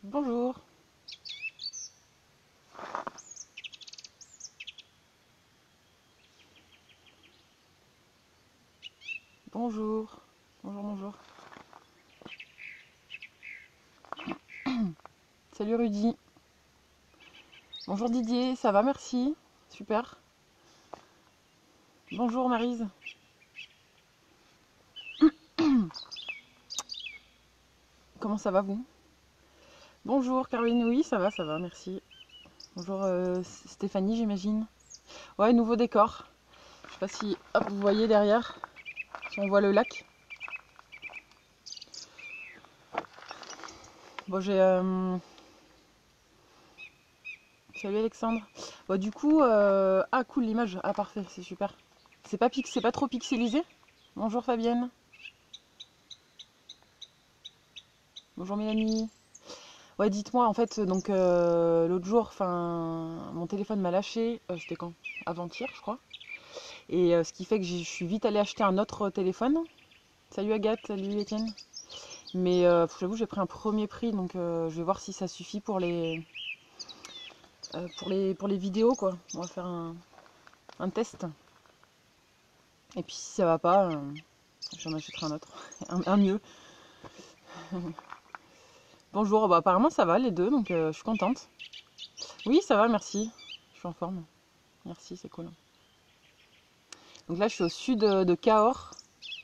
Bonjour. Bonjour. Bonjour, bonjour. Salut Rudy. Bonjour Didier, ça va, merci. Super. Bonjour Maryse. Comment ça va vous? Bonjour Caroline, oui, ça va, merci. Bonjour Stéphanie, j'imagine. Ouais, nouveau décor. Je sais pas si hop, vous voyez derrière, si on voit le lac. Bon, j'ai... Salut Alexandre. Bon, du coup, ah cool l'image. Ah parfait, c'est super. C'est pas trop pixelisé? Bonjour Fabienne. Bonjour Mélanie. Ouais, dites-moi, en fait, donc l'autre jour, enfin, mon téléphone m'a lâché, c'était quand? Avant-hier, je crois. Et ce qui fait que je suis vite allée acheter un autre téléphone. Salut Agathe, salut Étienne. Mais j'avoue, j'ai pris un premier prix, donc je vais voir si ça suffit pour les vidéos, quoi. On va faire un test. Et puis si ça va pas, j'en achèterai un autre, un mieux. Bonjour, bah apparemment ça va les deux, donc je suis contente. Oui, ça va, merci. Je suis en forme. Merci, c'est cool. Donc là, je suis au sud de Cahors,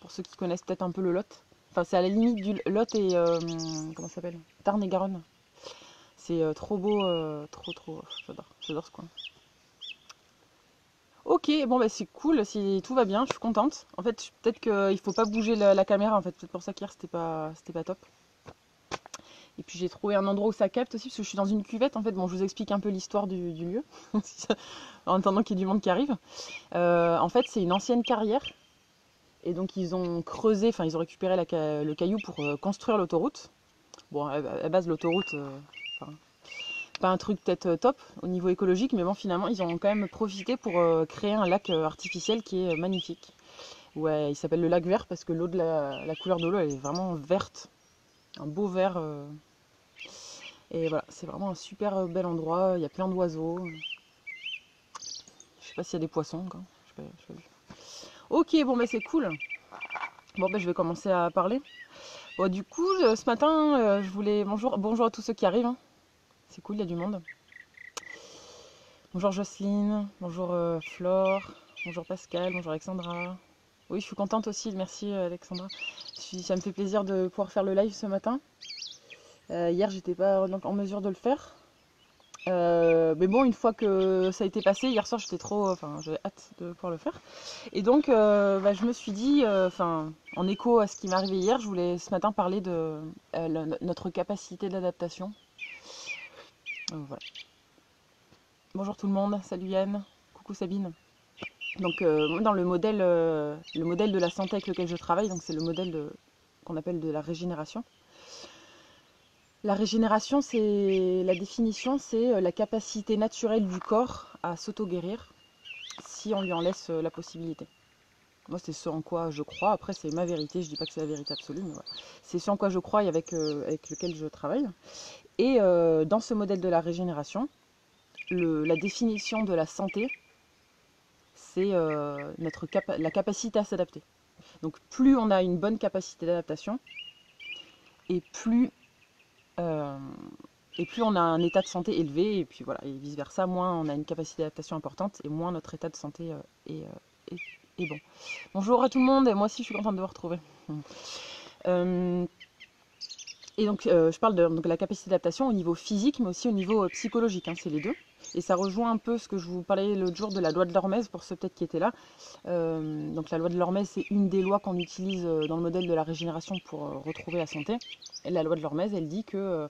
pour ceux qui connaissent peut-être un peu le Lot. Enfin, c'est à la limite du Lot et comment ça s'appelle? Tarn-et-Garonne. C'est trop beau, trop. J'adore ce coin. Ok, bon bah c'est cool, si tout va bien, je suis contente. En fait, peut-être qu'il faut pas bouger la caméra, en fait, peut-être pour ça qu'hier c'était pas top. Et puis j'ai trouvé un endroit où ça capte aussi, parce que je suis dans une cuvette, en fait. Bon, je vous explique un peu l'histoire du lieu, en attendant qu'il y ait du monde qui arrive. En fait, c'est une ancienne carrière. Et donc ils ont creusé, enfin ils ont récupéré le caillou pour construire l'autoroute. Bon, à la base l'autoroute, enfin, pas un truc peut-être top au niveau écologique, mais bon finalement ils ont quand même profité pour créer un lac artificiel qui est magnifique. Ouais, il s'appelle le lac vert parce que l'eau de la couleur de l'eau elle est vraiment verte, un beau vert. Et voilà, c'est vraiment un super bel endroit, il y a plein d'oiseaux. Je sais pas s'il y a des poissons encore. Je sais pas vu. Ok, bon bah c'est cool. Bon bah je vais commencer à parler. Bon, du coup, ce matin, je voulais... Bonjour à tous ceux qui arrivent, hein. C'est cool, il y a du monde. Bonjour Jocelyne, bonjour Flore, bonjour Pascal, bonjour Alexandra. Oui, je suis contente aussi, merci Alexandra. Ça me fait plaisir de pouvoir faire le live ce matin. Hier, j'étais pas en mesure de le faire. Mais bon, une fois que ça a été passé, hier soir, j'étais trop... Enfin, j'avais hâte de pouvoir le faire. Et donc, je me suis dit, en écho à ce qui m'est arrivé hier, je voulais ce matin parler de notre capacité d'adaptation. Voilà. Bonjour tout le monde, salut Yann, coucou Sabine. Donc moi dans le modèle de la santé avec lequel je travaille, donc c'est le modèle qu'on appelle de la régénération. La régénération, c'est la définition, c'est la capacité naturelle du corps à s'auto-guérir si on lui en laisse la possibilité. Moi, c'est ce en quoi je crois. Après, c'est ma vérité. Je dis pas que c'est la vérité absolue, mais voilà. C'est ce en quoi je crois et avec lequel je travaille. Et dans ce modèle de la régénération, la définition de la santé, c'est la capacité à s'adapter. Donc, plus on a une bonne capacité d'adaptation, et plus euh, on a un état de santé élevé, et puis voilà, et vice versa, moins on a une capacité d'adaptation importante, et moins notre état de santé est bon. Bonjour à tout le monde, et moi aussi je suis contente de vous retrouver. Et donc je parle de la capacité d'adaptation au niveau physique, mais aussi au niveau psychologique, hein, c'est les deux. Et ça rejoint un peu ce que je vous parlais l'autre jour de la loi de l'Hormèse, pour ceux peut-être qui étaient là. Donc la loi de l'Hormèse, c'est une des lois qu'on utilise dans le modèle de la régénération pour retrouver la santé. Et la loi de l'Hormèse, elle dit que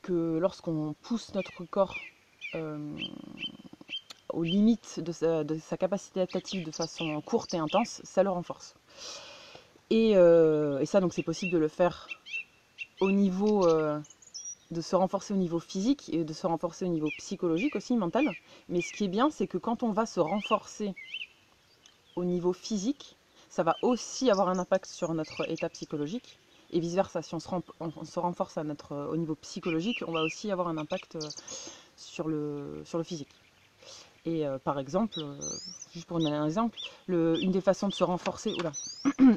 lorsqu'on pousse notre corps aux limites de sa capacité adaptative de façon courte et intense, ça le renforce. Et ça, donc c'est possible de le faire au niveau... de se renforcer au niveau physique et de se renforcer au niveau psychologique aussi, mental. Mais ce qui est bien, c'est que quand on va se renforcer au niveau physique, ça va aussi avoir un impact sur notre état psychologique. Et vice-versa, si on se renforce à au niveau psychologique, on va aussi avoir un impact sur le physique. Et par exemple, juste pour donner un exemple, une des façons de se renforcer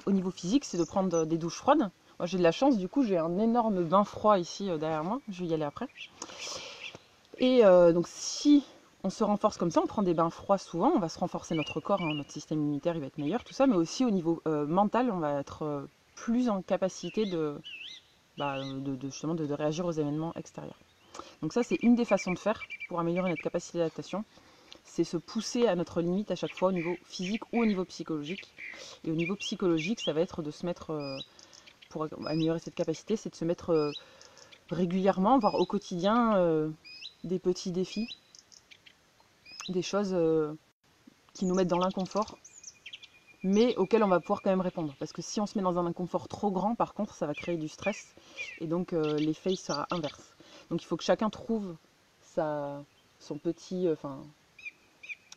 au niveau physique, c'est de prendre des douches froides. Moi j'ai de la chance, du coup j'ai un énorme bain froid ici derrière moi, je vais y aller après. Et donc si on se renforce comme ça, on prend des bains froids souvent, on va se renforcer notre corps, hein, notre système immunitaire il va être meilleur, tout ça, mais aussi au niveau mental, on va être plus en capacité justement de réagir aux événements extérieurs. Donc ça c'est une des façons de faire pour améliorer notre capacité d'adaptation. C'est se pousser à notre limite à chaque fois au niveau physique ou au niveau psychologique. Et au niveau psychologique, ça va être de se mettre, pour améliorer cette capacité, c'est de se mettre régulièrement, voire au quotidien, des petits défis, des choses qui nous mettent dans l'inconfort, mais auxquelles on va pouvoir quand même répondre. Parce que si on se met dans un inconfort trop grand, par contre, ça va créer du stress, et donc l'effet sera inverse. Donc il faut que chacun trouve son petit...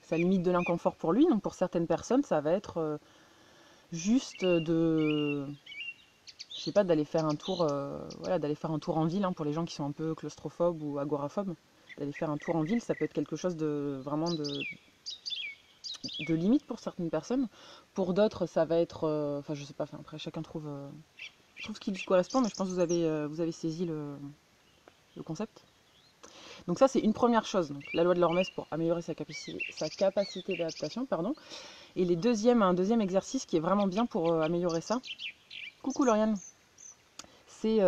sa limite de l'inconfort pour lui. Donc pour certaines personnes, ça va être juste je sais pas, d'aller faire un tour, d'aller faire un tour en ville, hein, pour les gens qui sont un peu claustrophobes ou agoraphobes. D'aller faire un tour en ville, ça peut être quelque chose de vraiment de limite pour certaines personnes. Pour d'autres, ça va être, je sais pas, après chacun trouve ce qui lui correspond, mais je pense que vous avez saisi le concept. Donc ça, c'est une première chose, donc la loi de l'Hormèse pour améliorer sa capacité d'adaptation, pardon. Et un deuxième exercice qui est vraiment bien pour améliorer ça. Coucou Lauriane. C'est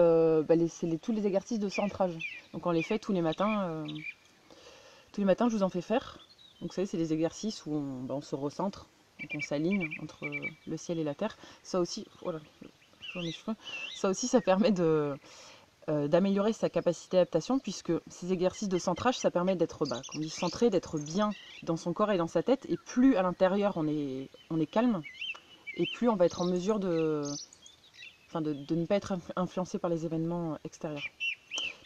tous les exercices de centrage. Donc on les fait tous les matins. Tous les matins, je vous en fais faire. Donc vous savez, c'est des exercices où on se recentre, donc on s'aligne entre le ciel et la terre. Ça aussi, voilà, mes cheveux. Ça aussi, ça permet d'améliorer sa capacité d'adaptation, puisque ces exercices de centrage, ça permet d'être centré, d'être bien dans son corps et dans sa tête, et plus à l'intérieur on est calme, et plus on va être en mesure de ne pas être influencé par les événements extérieurs.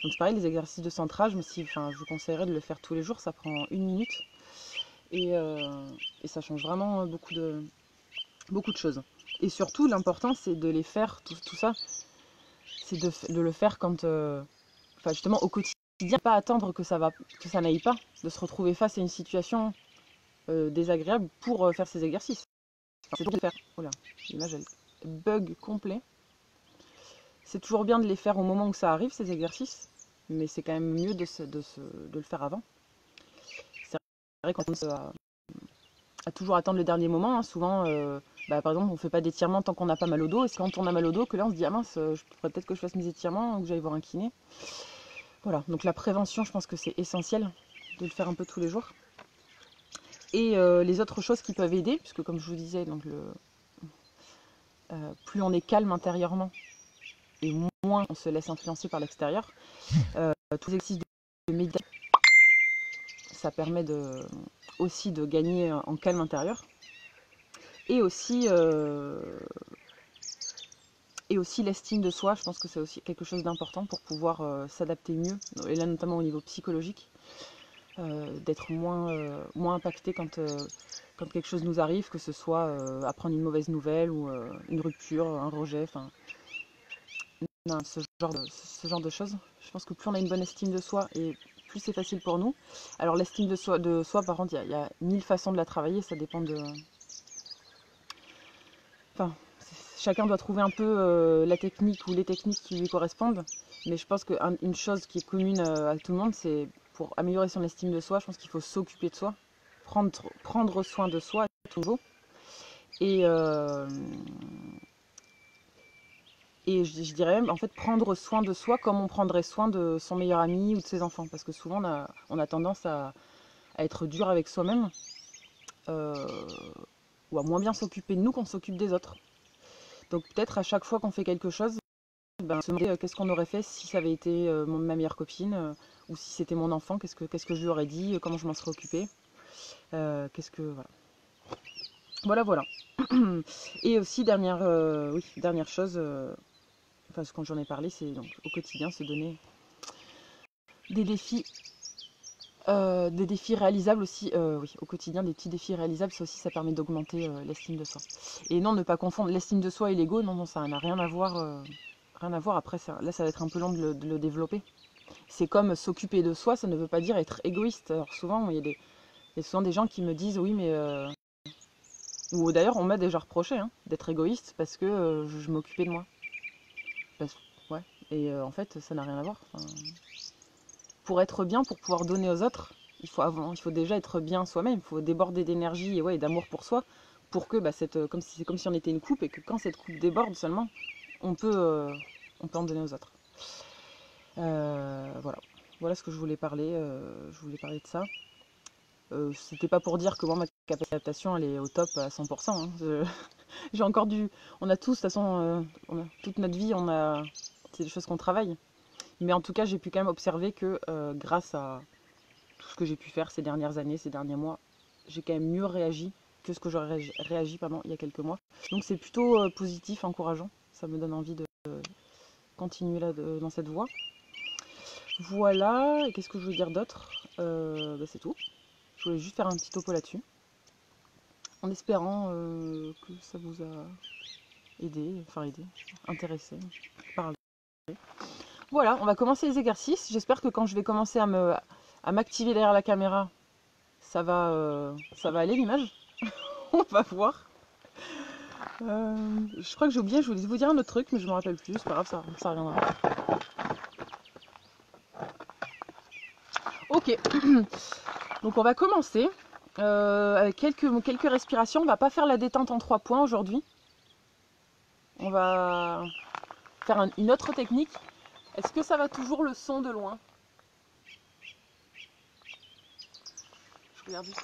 Donc c'est pareil, les exercices de centrage, je vous conseillerais de le faire tous les jours, ça prend 1 minute, et ça change vraiment beaucoup de choses. Et surtout, l'important, c'est de les faire, tout ça, c'est de le faire quand... justement au quotidien, pas attendre que ça n'aille pas, de se retrouver face à une situation désagréable pour faire ces exercices. C'est toujours de faire. Oula, l'image elle bug complet. C'est toujours bien de les faire au moment où ça arrive, ces exercices, mais c'est quand même mieux de le faire avant. C'est vrai qu'on pense à toujours attendre le dernier moment, hein. Souvent, par exemple, on ne fait pas d'étirements tant qu'on n'a pas mal au dos, et c'est quand on a mal au dos que là on se dit ah mince, je pourrais peut-être que je fasse mes étirements ou que j'aille voir un kiné. Voilà, donc la prévention, je pense que c'est essentiel de le faire un peu tous les jours. Et les autres choses qui peuvent aider, puisque comme je vous disais, donc plus on est calme intérieurement et moins on se laisse influencer par l'extérieur, tous les exercices de méditation, ça permet aussi de gagner en calme intérieur. Et aussi l'estime de soi, je pense que c'est aussi quelque chose d'important pour pouvoir s'adapter mieux, et là notamment au niveau psychologique, d'être moins impacté quand quelque chose nous arrive, que ce soit apprendre une mauvaise nouvelle ou une rupture, un rejet, ce genre de choses. Je pense que plus on a une bonne estime de soi, et plus c'est facile pour nous. Alors l'estime de soi, par contre, il y a 1000 façons de la travailler, ça dépend de... Chacun doit trouver un peu la technique ou les techniques qui lui correspondent, mais je pense qu'une chose qui est commune à tout le monde, c'est pour améliorer son estime de soi, je pense qu'il faut s'occuper de soi, prendre soin de soi à tout niveau. Et je dirais même, en fait, prendre soin de soi comme on prendrait soin de son meilleur ami ou de ses enfants, parce que souvent on a tendance à être dur avec soi-même, ou à moins bien s'occuper de nous qu'on s'occupe des autres. Donc peut-être à chaque fois qu'on fait quelque chose, se demander qu'est-ce qu'on aurait fait si ça avait été ma meilleure copine, ou si c'était mon enfant, qu'est-ce que je lui aurais dit, comment je m'en serais occupée, voilà. Et aussi dernière chose, quand j'en ai parlé, c'est donc au quotidien se donner des défis réalisables aussi, au quotidien, des petits défis réalisables, ça permet d'augmenter l'estime de soi. Et non, ne pas confondre l'estime de soi et l'ego, non, ça n'a rien à voir. rien à voir. Après, là, ça va être un peu long de le développer. C'est comme s'occuper de soi, ça ne veut pas dire être égoïste. Alors souvent, il y a souvent des gens qui me disent oui, mais ou d'ailleurs, on m'a déjà reproché d'être égoïste parce que je m'occupais de moi. Ouais. Et en fait, ça n'a rien à voir. Enfin, pour être bien, pour pouvoir donner aux autres, il faut déjà être bien soi-même. Il faut déborder d'énergie et d'amour pour soi, pour que c'est comme si on était une coupe et que quand cette coupe déborde seulement, on peut en donner aux autres. Voilà ce que je voulais parler. Je voulais parler de ça. C'était pas pour dire que moi ma capacité d'adaptation elle est au top à 100%. J'ai encore on a tous de toute façon, toute notre vie, c'est des choses qu'on travaille. Mais en tout cas, j'ai pu quand même observer que grâce à tout ce que j'ai pu faire ces dernières années, ces derniers mois, j'ai quand même mieux réagi que ce que j'aurais réagi il y a quelques mois. Donc c'est plutôt positif, encourageant. Ça me donne envie de continuer dans cette voie. Voilà, et qu'est-ce que je veux dire d'autre? C'est tout. Je voulais juste faire un petit topo là-dessus. En espérant que ça vous a aidé, intéressé, parlé. Voilà, on va commencer les exercices. J'espère que quand je vais commencer à m'activer derrière la caméra, ça va aller l'image. On va voir. Je crois que j'ai oublié, je voulais vous dire un autre truc, mais je me rappelle plus. C'est pas grave, ça reviendra. Ok, donc on va commencer avec quelques respirations. On va pas faire la détente en 3 points aujourd'hui. On va faire une autre technique. Est-ce que ça va toujours le son de loin? Je regarde juste.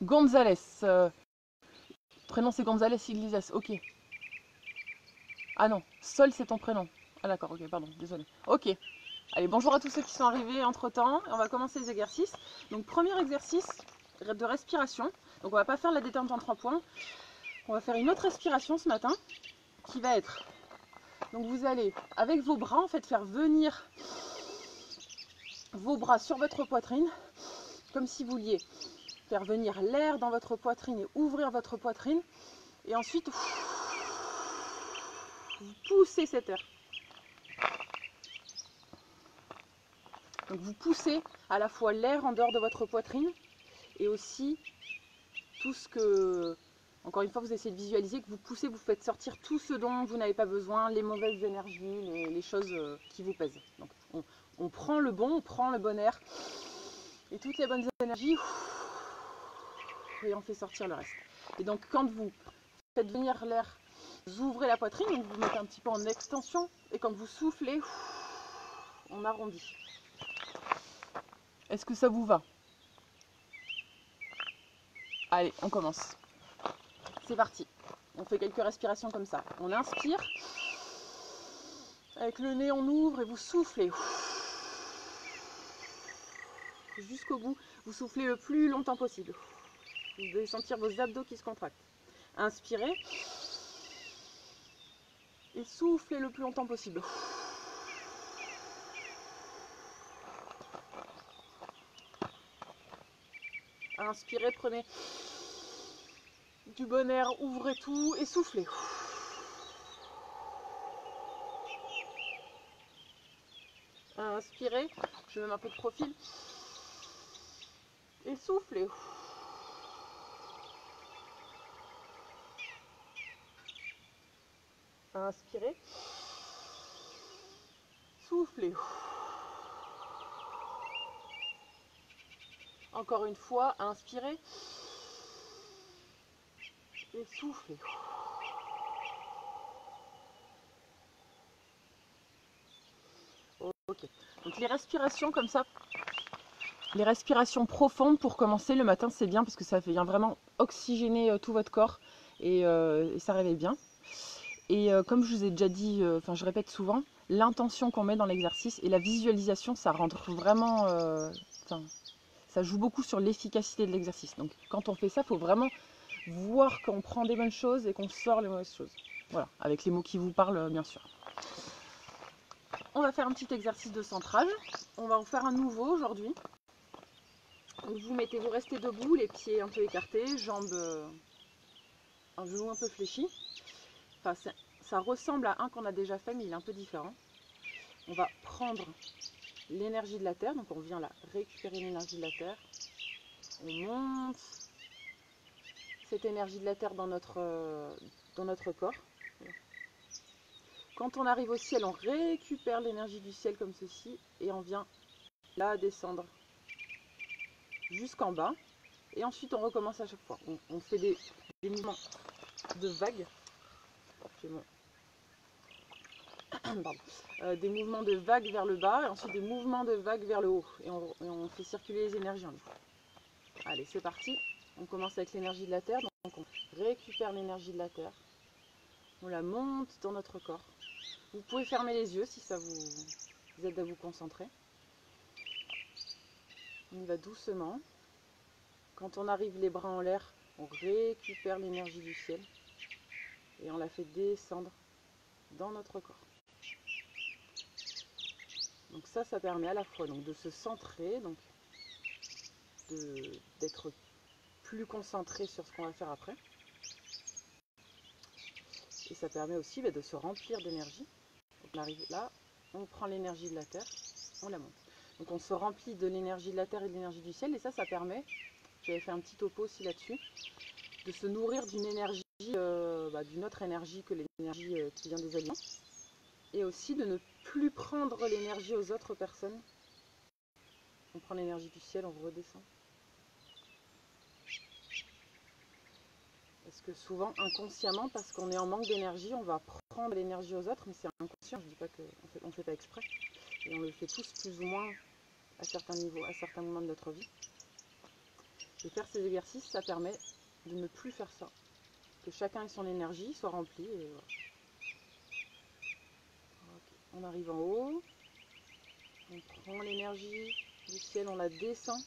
Gonzalez. Prénom c'est Gonzalez Iglesias. Ok. Ah non, Sol c'est ton prénom. Ah d'accord, ok, pardon, désolé. Ok. Allez, bonjour à tous ceux qui sont arrivés entre temps. On va commencer les exercices. Donc premier exercice de respiration. Donc on va pas faire la détente en 3 points. On va faire une autre respiration ce matin qui va être. Donc vous allez avec vos bras en fait faire venir vos bras sur votre poitrine comme si vous vouliez faire venir l'air dans votre poitrine et ouvrir votre poitrine. Et ensuite, vous poussez cet air. Donc vous poussez à la fois l'air en dehors de votre poitrine et aussi tout ce que, encore une fois, vous essayez de visualiser que vous poussez, vous faites sortir tout ce dont vous n'avez pas besoin, les mauvaises énergies, les choses qui vous pèsent. Donc on prend le bon air et toutes les bonnes énergies et on fait sortir le reste. Et donc quand vous faites venir l'air, vous ouvrez la poitrine, donc vous mettez un petit peu en extension et quand vous soufflez, on arrondit. Est-ce que ça vous va? Allez, on commence. C'est parti. On fait quelques respirations comme ça. On inspire. Avec le nez, on ouvre et vous soufflez. Jusqu'au bout. Vous soufflez le plus longtemps possible. Vous devez sentir vos abdos qui se contractent. Inspirez. Et soufflez le plus longtemps possible. Inspirez, prenez du bon air, ouvrez tout et soufflez. Inspirez, je mets un peu de profil. Et soufflez. Inspirez. Soufflez. Encore une fois, inspirez. Et soufflez. Ok. Donc les respirations comme ça, les respirations profondes pour commencer le matin, c'est bien parce que ça vient vraiment oxygéner tout votre corps et ça réveille bien. Et comme je vous ai déjà dit, je répète souvent, l'intention qu'on met dans l'exercice et la visualisation, ça rentre vraiment, ça joue beaucoup sur l'efficacité de l'exercice. Donc quand on fait ça, il faut vraiment voir qu'on prend des bonnes choses et qu'on sort les mauvaises choses. Voilà, avec les mots qui vous parlent, bien sûr. On va faire un petit exercice de centrage. On va en faire un nouveau aujourd'hui. Vous restez debout, les pieds un peu écartés, jambes, un genou un peu fléchi. Enfin, ça ressemble à un qu'on a déjà fait, mais il est un peu différent. On va prendre l'énergie de la Terre, donc on vient là récupérer l'énergie de la Terre. On monte cette énergie de la Terre dans notre corps. Quand on arrive au ciel, on récupère l'énergie du ciel comme ceci et on vient là descendre jusqu'en bas. Et ensuite, on recommence à chaque fois. On fait des mouvements de vagues. Des mouvements de vagues vers le bas et ensuite des mouvements de vagues vers le haut. Et on fait circuler les énergies en nous. Allez, c'est parti. On commence avec l'énergie de la Terre. Donc on récupère l'énergie de la Terre. On la monte dans notre corps. Vous pouvez fermer les yeux si ça vous aide à vous concentrer. On y va doucement. Quand on arrive les bras en l'air, on récupère l'énergie du ciel et on la fait descendre dans notre corps. Donc ça permet à la fois donc, de se centrer, donc d'être plus concentré sur ce qu'on va faire après. Et ça permet aussi de se remplir d'énergie. On arrive là, on prend l'énergie de la Terre, on la monte. Donc on se remplit de l'énergie de la Terre et de l'énergie du ciel et ça permet, j'avais fait un petit topo aussi là-dessus, de se nourrir d'une énergie, d'une autre énergie que l'énergie qui vient des aliments. Et aussi de ne plus prendre l'énergie aux autres personnes. On prend l'énergie du ciel, on redescend. Parce que souvent, inconsciemment, parce qu'on est en manque d'énergie, on va prendre l'énergie aux autres, mais c'est inconscient. Je ne dis pas qu'on ne fait pas exprès. Et on le fait tous plus ou moins à certains niveaux, à certains moments de notre vie. Et faire ces exercices, ça permet de ne plus faire ça. Que chacun ait son énergie, soit rempli. Et voilà. Okay. On arrive en haut. On prend l'énergie du ciel, on la descend.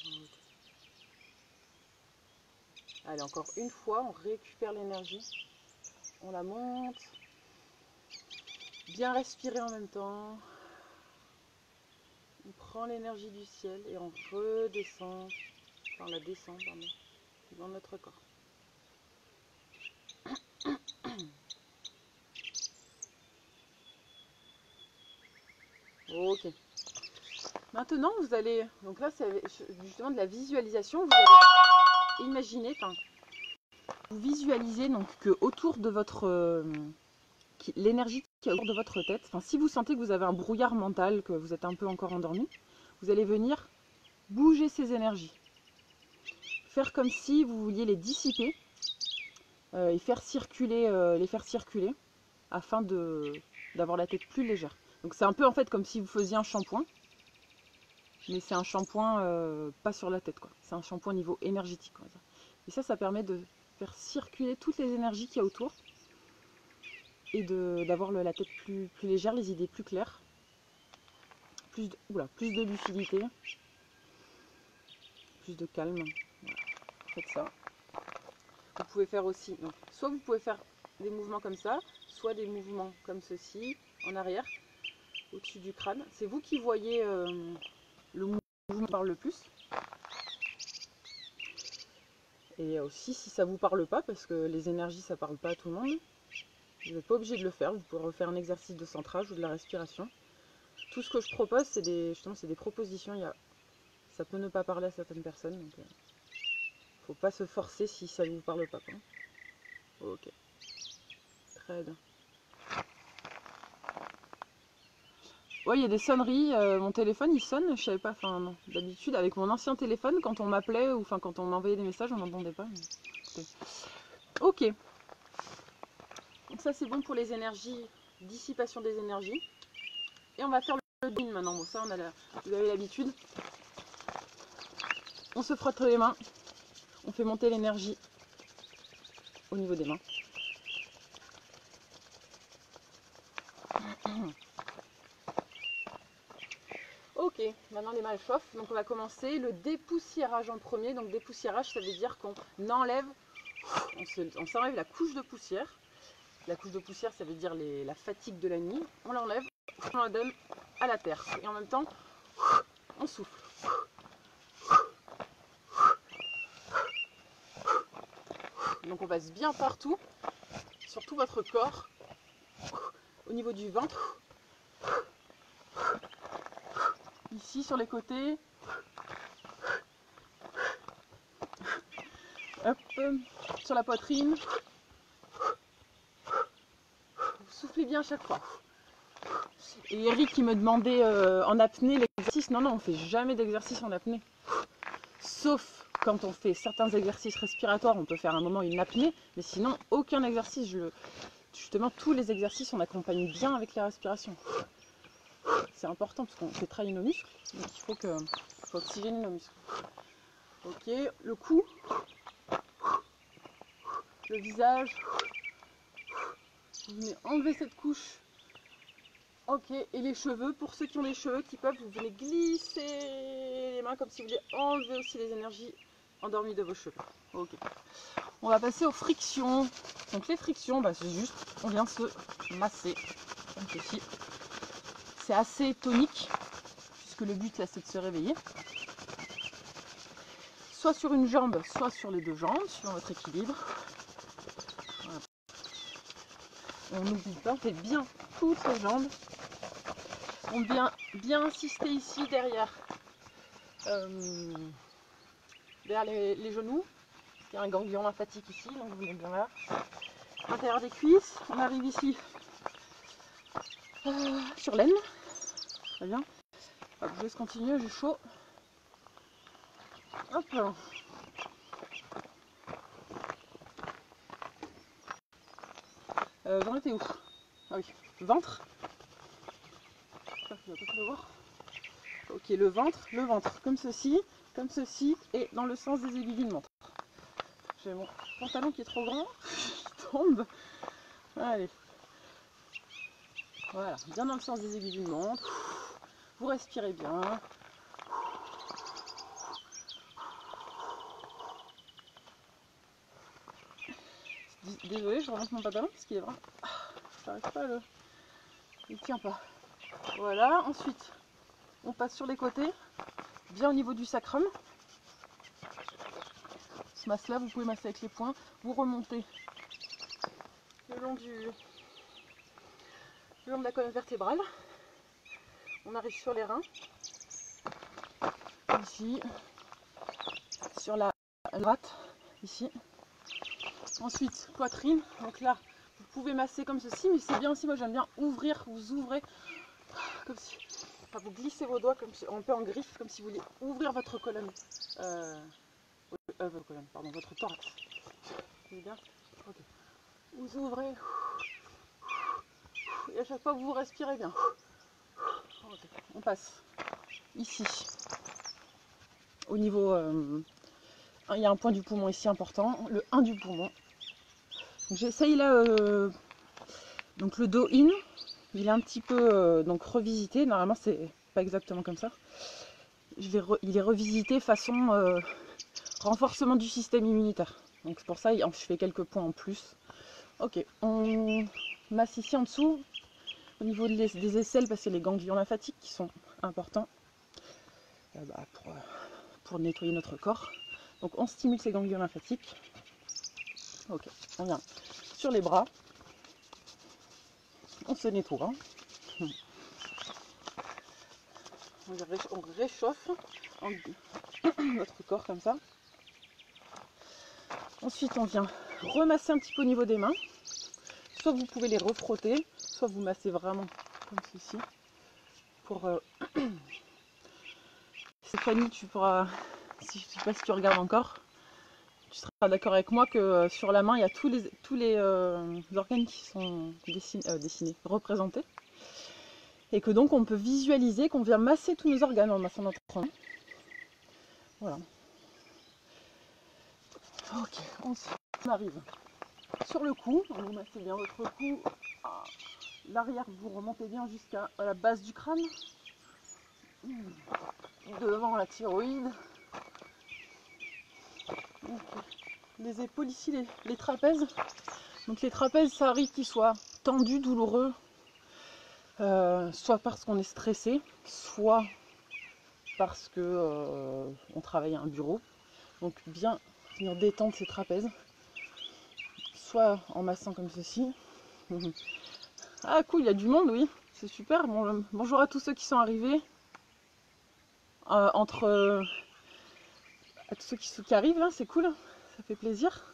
Okay. Allez, encore une fois, on récupère l'énergie. On la monte. Bien respirer en même temps. On prend l'énergie du ciel et on redescend, enfin on la descend, pardon, dans notre corps. Ok. Maintenant, vous allez, donc là c'est justement de la visualisation, vous allez imaginer, enfin, vous visualisez donc que autour de votre, l'énergie qui est autour de votre tête, enfin si vous sentez que vous avez un brouillard mental, que vous êtes un peu encore endormi, vous allez venir bouger ces énergies. Faire comme si vous vouliez les dissiper et les faire circuler afin d'avoir la tête plus légère. Donc c'est un peu en fait comme si vous faisiez un shampoing, mais c'est un shampoing pas sur la tête, quoi. C'est un shampoing niveau énergétique, on va dire. Et ça permet de faire circuler toutes les énergies qu'il y a autour et d'avoir la tête plus légère, les idées plus claires, plus de lucidité, plus de calme. Voilà. Faites ça. Vous pouvez faire aussi, donc, soit vous pouvez faire des mouvements comme ça, soit des mouvements comme ceci, en arrière, au-dessus du crâne. C'est vous qui voyez le mouvement qui parle le plus. Et aussi si ça ne vous parle pas, parce que les énergies ça ne parle pas à tout le monde, vous n'êtes pas obligé de le faire, vous pouvez refaire un exercice de centrage ou de la respiration. Tout ce que je propose, c'est des propositions. Ça peut ne pas parler à certaines personnes, donc faut pas se forcer si ça ne vous parle pas, quoi. Ok, très bien. Ouais, il y a des sonneries, mon téléphone il sonne, je savais pas, enfin d'habitude avec mon ancien téléphone, quand on m'appelait ou enfin quand on m'envoyait des messages, on n'entendait pas. Mais... Ok. Donc ça c'est bon pour les énergies, dissipation des énergies. Et on va faire le din maintenant. Bon ça vous avez l'habitude. On se frotte les mains, on fait monter l'énergie au niveau des mains. Ok, maintenant les mains chauffent, donc on va commencer le dépoussiérage en premier. Donc dépoussiérage, ça veut dire qu'on enlève, on s'enlève la couche de poussière. La couche de poussière, ça veut dire la fatigue de la nuit. On l'enlève, on la donne à la terre. Et en même temps, on souffle. Donc on passe bien partout, sur tout votre corps, au niveau du ventre, ici sur les côtés, hop, sur la poitrine. Vous soufflez bien à chaque fois. Et Eric qui me demandait en apnée l'exercice, non, on ne fait jamais d'exercice en apnée. Sauf quand on fait certains exercices respiratoires, on peut faire un moment une apnée, mais sinon aucun exercice. Justement, tous les exercices, on accompagne bien avec la respiration. C'est important parce qu'on fait travailler nos muscles, donc il faut oxygéner nos muscles. Ok, le cou, le visage, vous venez enlever cette couche. Ok, et les cheveux, pour ceux qui ont des cheveux qui peuvent, vous venez glisser les mains comme si vous vouliez enlever aussi les énergies endormies de vos cheveux. Ok. On va passer aux frictions. Donc les frictions, c'est juste, on vient se masser, comme ceci. C'est assez tonique, puisque le but là c'est de se réveiller. Soit sur une jambe, soit sur les deux jambes, suivant votre équilibre. Voilà. On n'oublie pas, on fait bien toutes les jambes. On vient bien insister ici derrière, les genoux. Il y a un ganglion lymphatique ici, donc vous venez bien là. À l'intérieur des cuisses, on arrive ici sur l'aine. Très bien. Hop, je laisse continuer, j'ai chaud. Hop. J'en étais où? Ah oui, ventre. J'espère que tu vas pas le voir. Ok, le ventre, comme ceci, et dans le sens des aiguilles d'une montre. J'ai mon pantalon qui est trop grand, qui tombe. Allez. Voilà, bien dans le sens des aiguilles d'une montre. Vous respirez bien. Désolée, je remonte mon pantalon parce qu'il est vraiment... J'arrive pas à le... Il tient pas. Voilà, ensuite, on passe sur les côtés, bien au niveau du sacrum. Ce masse-là, vous pouvez masser avec les poings. Vous remontez le long de la colonne vertébrale. On arrive sur les reins. Ici, sur la droite, ici. Ensuite, poitrine. Donc là, vous pouvez masser comme ceci, mais c'est bien aussi, moi j'aime bien ouvrir, vous ouvrez, comme si, enfin, vous glissez vos doigts comme si, un peu en griffe, comme si vous vouliez ouvrir votre colonne, votre thorax. C'est bien. Ok. Vous ouvrez, et à chaque fois vous respirez bien. Okay. On passe ici, au niveau, il y a un point du poumon ici important, le 1 du poumon. J'essaye là, donc le dos in, il est un petit peu donc revisité, normalement c'est pas exactement comme ça. Il est revisité façon renforcement du système immunitaire. Donc c'est pour ça je fais quelques points en plus. Ok, on masse ici en dessous, au niveau des aisselles, parce que les ganglions lymphatiques qui sont importants pour nettoyer notre corps. Donc on stimule ces ganglions lymphatiques. Ok, on vient sur les bras. On se nettoie. On réchauffe notre corps comme ça. Ensuite, on vient remasser un petit peu au niveau des mains. Soit vous pouvez les refrotter, soit vous massez vraiment comme ceci. Pour Stéphanie, tu pourras, je ne sais pas si tu regardes encore, tu seras d'accord avec moi que sur la main, il y a tous les organes qui sont dessinés, représentés. Et que donc on peut visualiser qu'on vient masser tous nos organes en massant notre main. Voilà. Ok, ensuite on arrive sur le cou, vous massez bien votre cou, l'arrière vous remontez bien jusqu'à la base du crâne, devant la thyroïde, donc, les épaules ici, les trapèzes. Donc les trapèzes, ça arrive qu'ils soient tendus, douloureux, soit parce qu'on est stressé, soit parce que on travaille à un bureau. Donc bien venir détendre ces trapèzes. soit en massant comme ceci. Ah cool, il y a du monde, oui, c'est super. Bon, bonjour à tous ceux qui sont arrivés. À tous ceux qui arrivent, là, c'est cool, ça fait plaisir.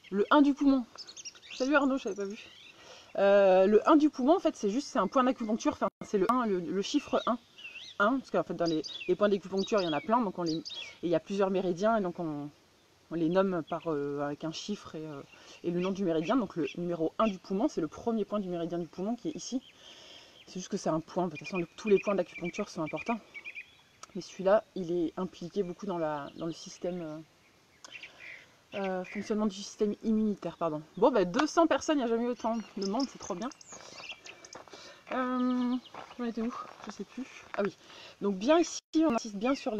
Le 1 du poumon. Salut Arnaud, je n'avais pas vu. Le 1 du poumon, en fait, c'est un point d'acupuncture. Enfin, c'est le 1, le chiffre 1. 1, parce qu'en fait, dans les points d'acupuncture, il y en a plein. Donc et il y a plusieurs méridiens. Et donc, on les nomme avec un chiffre et le nom du méridien. Donc, le numéro 1 du poumon, c'est le premier point du méridien du poumon qui est ici. C'est juste que c'est un point. De toute façon, tous les points d'acupuncture sont importants. Mais celui-là, il est impliqué beaucoup dans le système... fonctionnement du système immunitaire, pardon. Bon, 200 personnes, il n'y a jamais eu autant de monde, c'est trop bien. On était où? Je sais plus. Ah oui. Donc bien ici, on insiste bien sur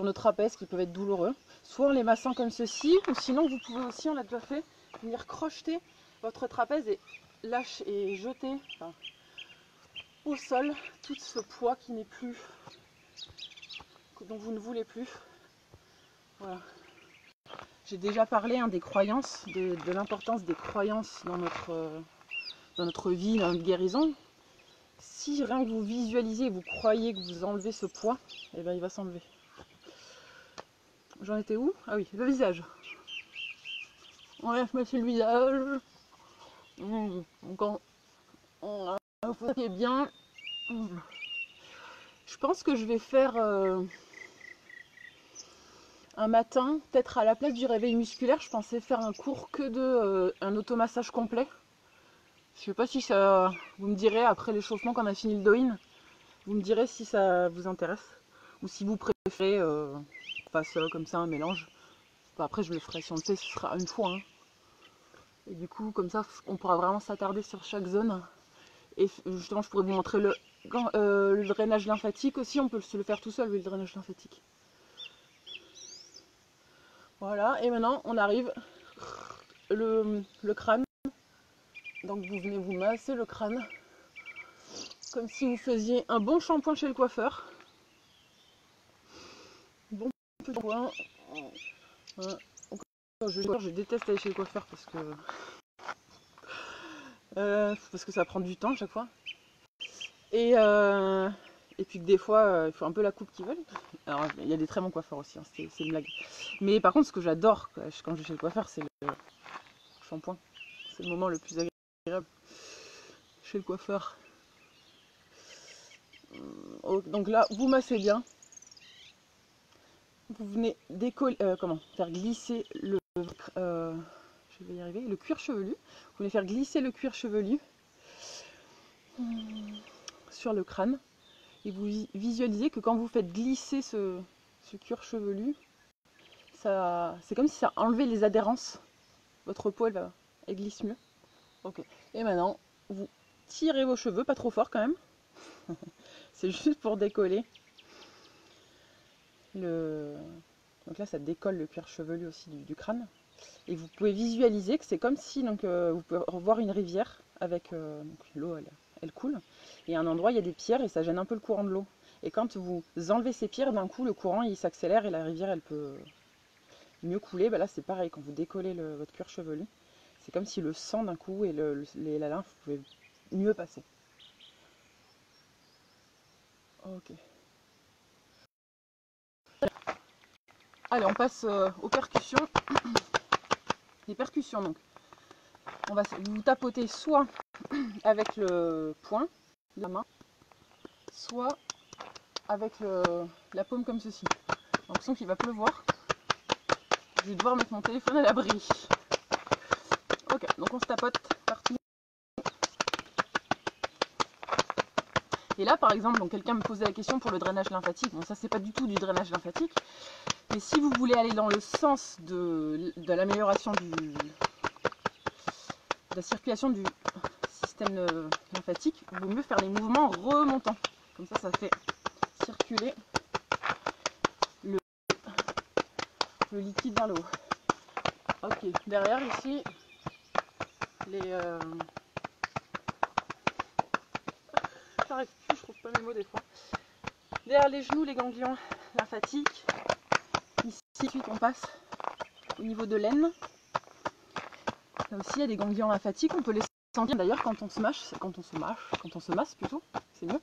nos trapèzes qui peuvent être douloureux. Soit en les massant comme ceci, ou sinon vous pouvez aussi, on l'a déjà fait, venir crocheter votre trapèze et lâcher et jeter au sol tout ce poids qui n'est plus, dont vous ne voulez plus. Voilà. J'ai déjà parlé des croyances, de l'importance des croyances dans notre vie, dans notre guérison. Si rien que vous visualisez, vous croyez que vous enlevez ce poids, eh bien il va s'enlever. J'en étais où? Ah oui, le visage. On va se masser le visage. Donc on fait bien. Je pense que je vais faire un matin, peut-être à la place du réveil musculaire, je pensais faire un cours que de un automassage complet. Je sais pas si ça... Vous me direz après l'échauffement quand on a fini le do-in, vous me direz si ça vous intéresse. Ou si vous préférez fasse comme ça un mélange. Après je le ferai, si on le fait ce sera une fois. Hein. Et du coup comme ça on pourra vraiment s'attarder sur chaque zone. Et justement je pourrais vous montrer le drainage lymphatique aussi, on peut se le faire tout seul le drainage lymphatique. Voilà, et maintenant on arrive le crâne. Donc vous venez vous masser le crâne comme si vous faisiez un bon shampoing chez le coiffeur. Bon petit shampoing. Voilà. Je déteste aller chez le coiffeur parce que ça prend du temps à chaque fois. Et puis que des fois il faut un peu la coupe qu'ils veulent. Alors il y a des très bons coiffeurs aussi, hein, c'est une blague. Mais par contre ce que j'adore quand je vais chez le coiffeur c'est le shampoing. C'est le moment le plus agréable chez le coiffeur. Donc là vous massez bien. Vous venez faire glisser je vais y arriver, le cuir chevelu. Vous venez faire glisser le cuir chevelu sur le crâne. Et vous visualisez que quand vous faites glisser ce cuir chevelu, c'est comme si ça enlevait les adhérences. Votre peau, elle glisse mieux. Ok. Et maintenant, vous tirez vos cheveux, pas trop fort quand même. C'est juste pour décoller. Donc là, ça décolle le cuir chevelu aussi du crâne. Et vous pouvez visualiser que c'est comme si vous pouvez revoir une rivière avec l'eau, elle coule. Et à un endroit, il y a des pierres et ça gêne un peu le courant de l'eau. Et quand vous enlevez ces pierres, d'un coup, le courant il s'accélère et la rivière, elle peut mieux couler. Là, c'est pareil, quand vous décollez votre cuir chevelu, c'est comme si le sang d'un coup et la lymphe pouvaient mieux passer. Ok. Allez, on passe aux percussions. Les percussions, donc. On va vous tapoter soit avec le poing de la main, soit avec la paume comme ceci. J'ai l'impression qu'il va pleuvoir. Je vais devoir mettre mon téléphone à l'abri. Ok, donc on se tapote partout. Et là, par exemple, quelqu'un me posait la question pour le drainage lymphatique. Bon, ça, c'est pas du tout du drainage lymphatique. Mais si vous voulez aller dans le sens de l'amélioration de la circulation du système lymphatique, il vaut mieux faire les mouvements remontants. Comme ça fait circuler le liquide vers le haut. Ok, derrière ici, j'arrive plus, je trouve pas mes mots des fois. Derrière les genoux, les ganglions lymphatiques. Ici, ensuite, on passe au niveau de l'aine. Là aussi, il y a des ganglions lymphatiques. On peut les sentir d'ailleurs quand on se masse plutôt, c'est mieux.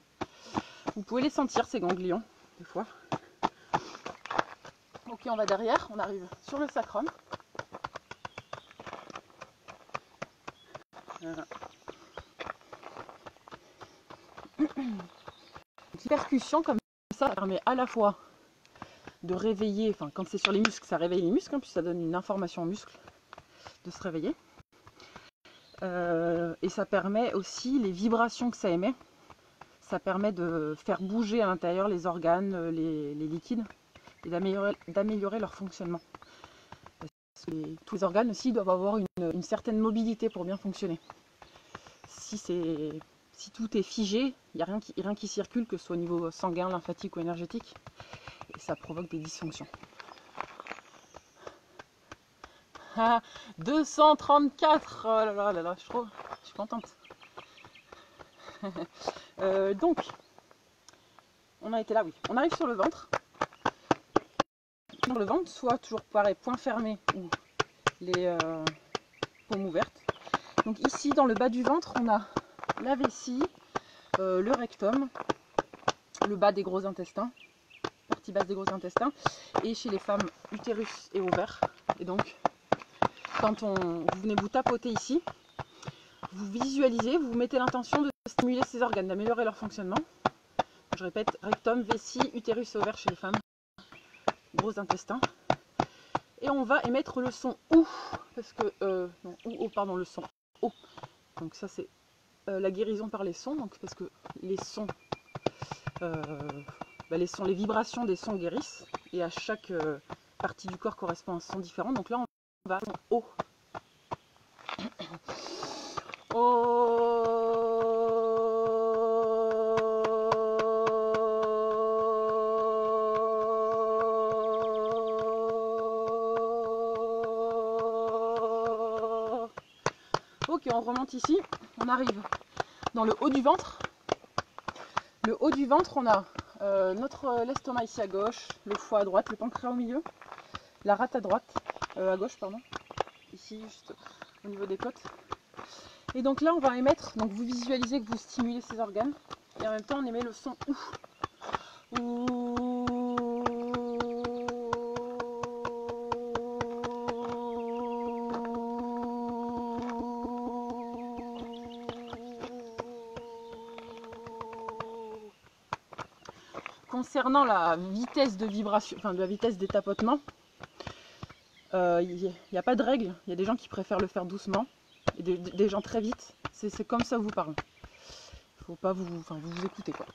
Vous pouvez les sentir, ces ganglions, des fois. Ok, on va derrière, on arrive sur le sacrum. Voilà. Une percussion comme ça permet à la fois de réveiller, enfin quand c'est sur les muscles, ça réveille les muscles, puis ça donne une information aux muscles de se réveiller. Et ça permet aussi, les vibrations que ça émet, ça permet de faire bouger à l'intérieur les organes, les liquides, et d'améliorer leur fonctionnement. Parce que tous les organes aussi doivent avoir une certaine mobilité pour bien fonctionner. Si tout est figé, il n'y a rien qui circule, que ce soit au niveau sanguin, lymphatique ou énergétique, et ça provoque des dysfonctions. Ah, 234, oh là là, je suis contente. Donc, on a été là, oui. On arrive sur le ventre. Sur le ventre, soit toujours pareil, point fermé ou les paumes ouvertes. Donc ici, dans le bas du ventre, on a la vessie, le rectum, le bas des gros intestins, partie basse des gros intestins, et chez les femmes, utérus et ovaires. Et donc, quand vous venez vous tapoter ici, vous visualisez, vous mettez l'intention de stimuler ces organes, d'améliorer leur fonctionnement. Je répète, rectum, vessie, utérus et ovaires chez les femmes, gros intestins. Et on va émettre le son OU, parce que, non, OU, pardon, le son O. Donc ça c'est la guérison par les sons, donc parce que les sons, les vibrations des sons guérissent, et à chaque partie du corps correspond à un son différent. Donc là on va O. Ok, on remonte ici, on arrive dans le haut du ventre. Le haut du ventre, on a l'estomac ici à gauche, le foie à droite, le pancréas au milieu, la rate à droite, à gauche pardon, ici juste au niveau des côtes. Et donc là on va émettre, donc vous visualisez que vous stimulez ces organes, et en même temps on émet le son OU. Concernant la vitesse de vibration, enfin de la vitesse des tapotements, il n'y a pas de règle. Il y a des gens qui préfèrent le faire doucement et des gens très vite. C'est comme ça vous parle. Faut pas vous écoutez quoi.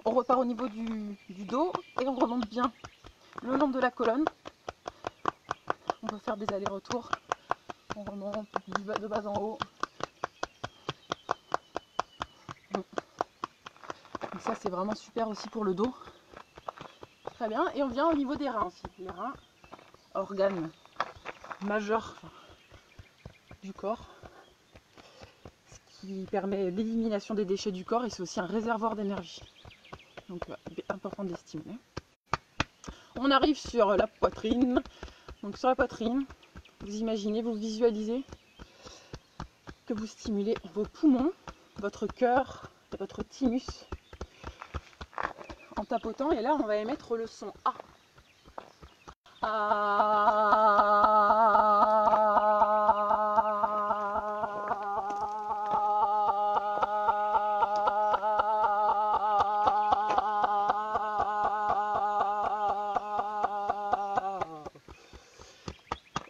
On repart au niveau du dos et on remonte bien le long de la colonne. On peut faire des allers-retours. On remonte de bas en haut. Donc ça c'est vraiment super aussi pour le dos. Très bien. Et on vient au niveau des reins aussi. Les reins, organes majeurs du corps, ce qui permet l'élimination des déchets du corps, et c'est aussi un réservoir d'énergie. Donc important d'estimer. On arrive sur la poitrine. Donc sur la poitrine, vous imaginez, vous visualisez que vous stimulez vos poumons, votre cœur et votre thymus en tapotant, et là on va émettre le son A.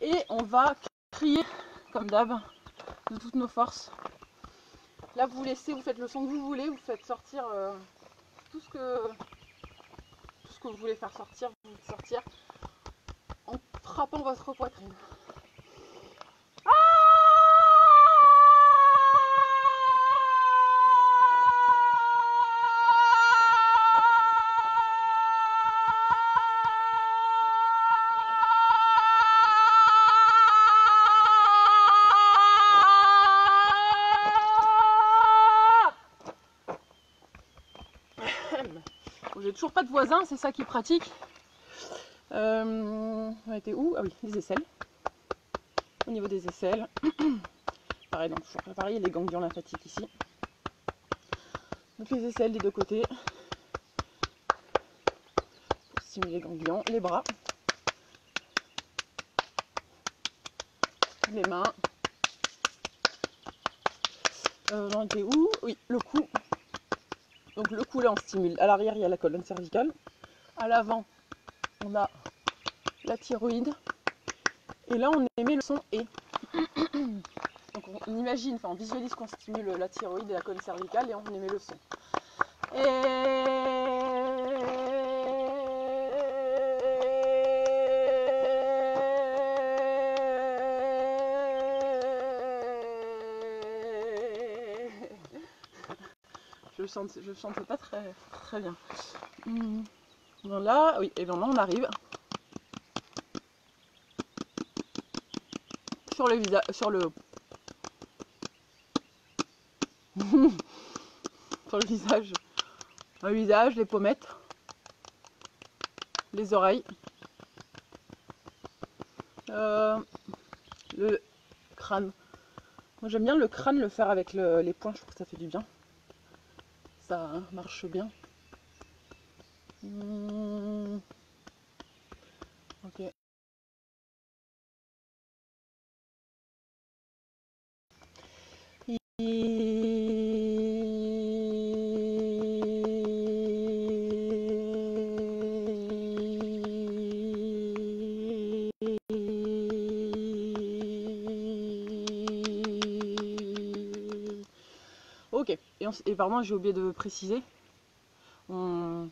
Et on va crier comme d'hab de toutes nos forces. Là vous laissez, vous faites le son que vous voulez, vous faites sortir tout ce que vous voulez faire sortir, vous faites sortir en frappant votre poitrine. Bon, j'ai toujours pas de voisins, c'est ça qui est pratique. On était où? Ah oui, les aisselles. Au niveau des aisselles. Pareil, donc toujours pareil, les ganglions lymphatiques ici. Donc les aisselles des deux côtés. Pour stimuler les ganglions, les bras. Les mains. On était où? Oui, le cou. Donc le cou là on stimule. À l'arrière il y a la colonne cervicale. À l'avant on a la thyroïde. Et là on émet le son et. Donc on imagine, enfin on visualise qu'on stimule la thyroïde et la colonne cervicale et on émet le son. Je chante pas très bien. Bon là, oui, et bien là on arrive sur le visage, sur le visage, les pommettes, les oreilles, le crâne. Moi j'aime bien le crâne, le faire avec les poings, je trouve que ça fait du bien. Ça marche bien. Ok. Ok, et pardon, j'ai oublié de préciser, on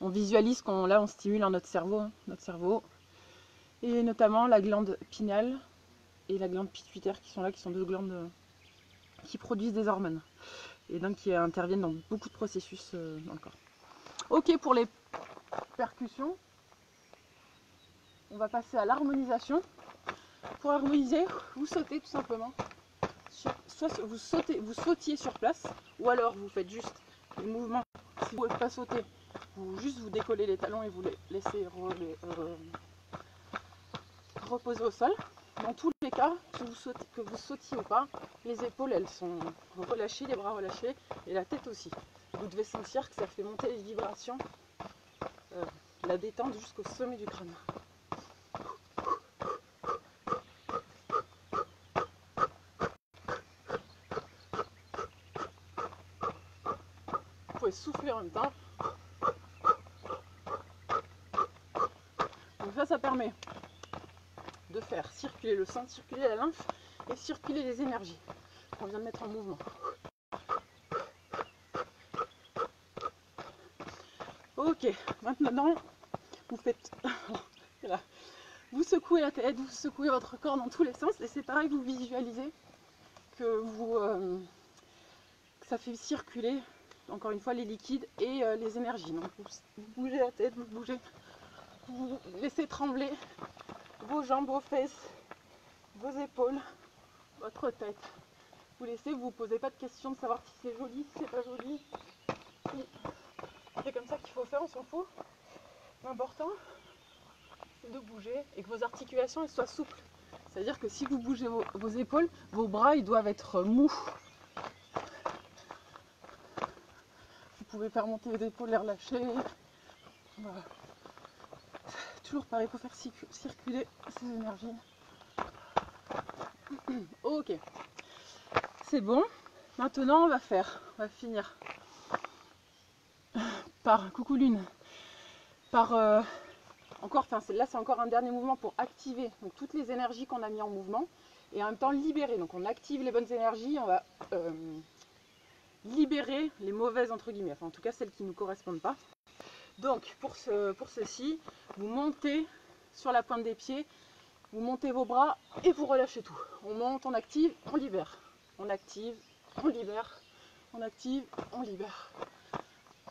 visualise qu'on là on stimule notre cerveau, et notamment la glande pinéale et la glande pituitaire qui sont là, qui sont deux glandes qui produisent des hormones et donc qui interviennent dans beaucoup de processus dans le corps. Ok, pour les percussions, on va passer à l'harmonisation. Pour harmoniser, vous sautez tout simplement. Soit vous sautiez sur place, ou alors vous faites juste les mouvements. Si vous ne pouvez pas sauter, vous décollez les talons et vous les laissez reposer au sol. Dans tous les cas, que vous sautiez ou pas, les épaules elles sont relâchées, les bras relâchés et la tête aussi. Vous devez sentir que ça fait monter les vibrations, la détente jusqu'au sommet du crâne. Vous pouvez souffler en même temps. Donc ça permet de faire circuler le sang, circuler la lymphe et circuler les énergies qu'on vient de mettre en mouvement. Ok, maintenant vous faites, voilà. Vous secouez la tête, vous secouez votre corps dans tous les sens et c'est pareil, vous visualisez que que ça fait circuler encore une fois les liquides et les énergies. Donc vous bougez la tête, vous laissez trembler vos jambes, vos fesses, vos épaules, votre tête. Vous laissez, vous posez pas de questions de savoir si c'est joli, si c'est pas joli. C'est comme ça qu'il faut faire, on s'en fout. L'important, c'est de bouger et que vos articulations elles soient souples. C'est-à-dire que si vous bougez vos épaules, vos bras ils doivent être mous. Vous pouvez faire monter les épaules, les relâcher. Voilà. Toujours pareil, il faut faire circuler ces énergies. Ok, c'est bon. Maintenant on va finir par coucou lune, par encore, là c'est encore un dernier mouvement pour activer donc, toutes les énergies qu'on a mis en mouvement et en même temps libérer. Donc on active les bonnes énergies, on va libérer les mauvaises entre guillemets, enfin en tout cas celles qui ne nous correspondent pas. Donc pour ceci, vous montez sur la pointe des pieds, vous montez vos bras et vous relâchez tout. On monte, on active, on libère. On active, on libère. On active, on libère.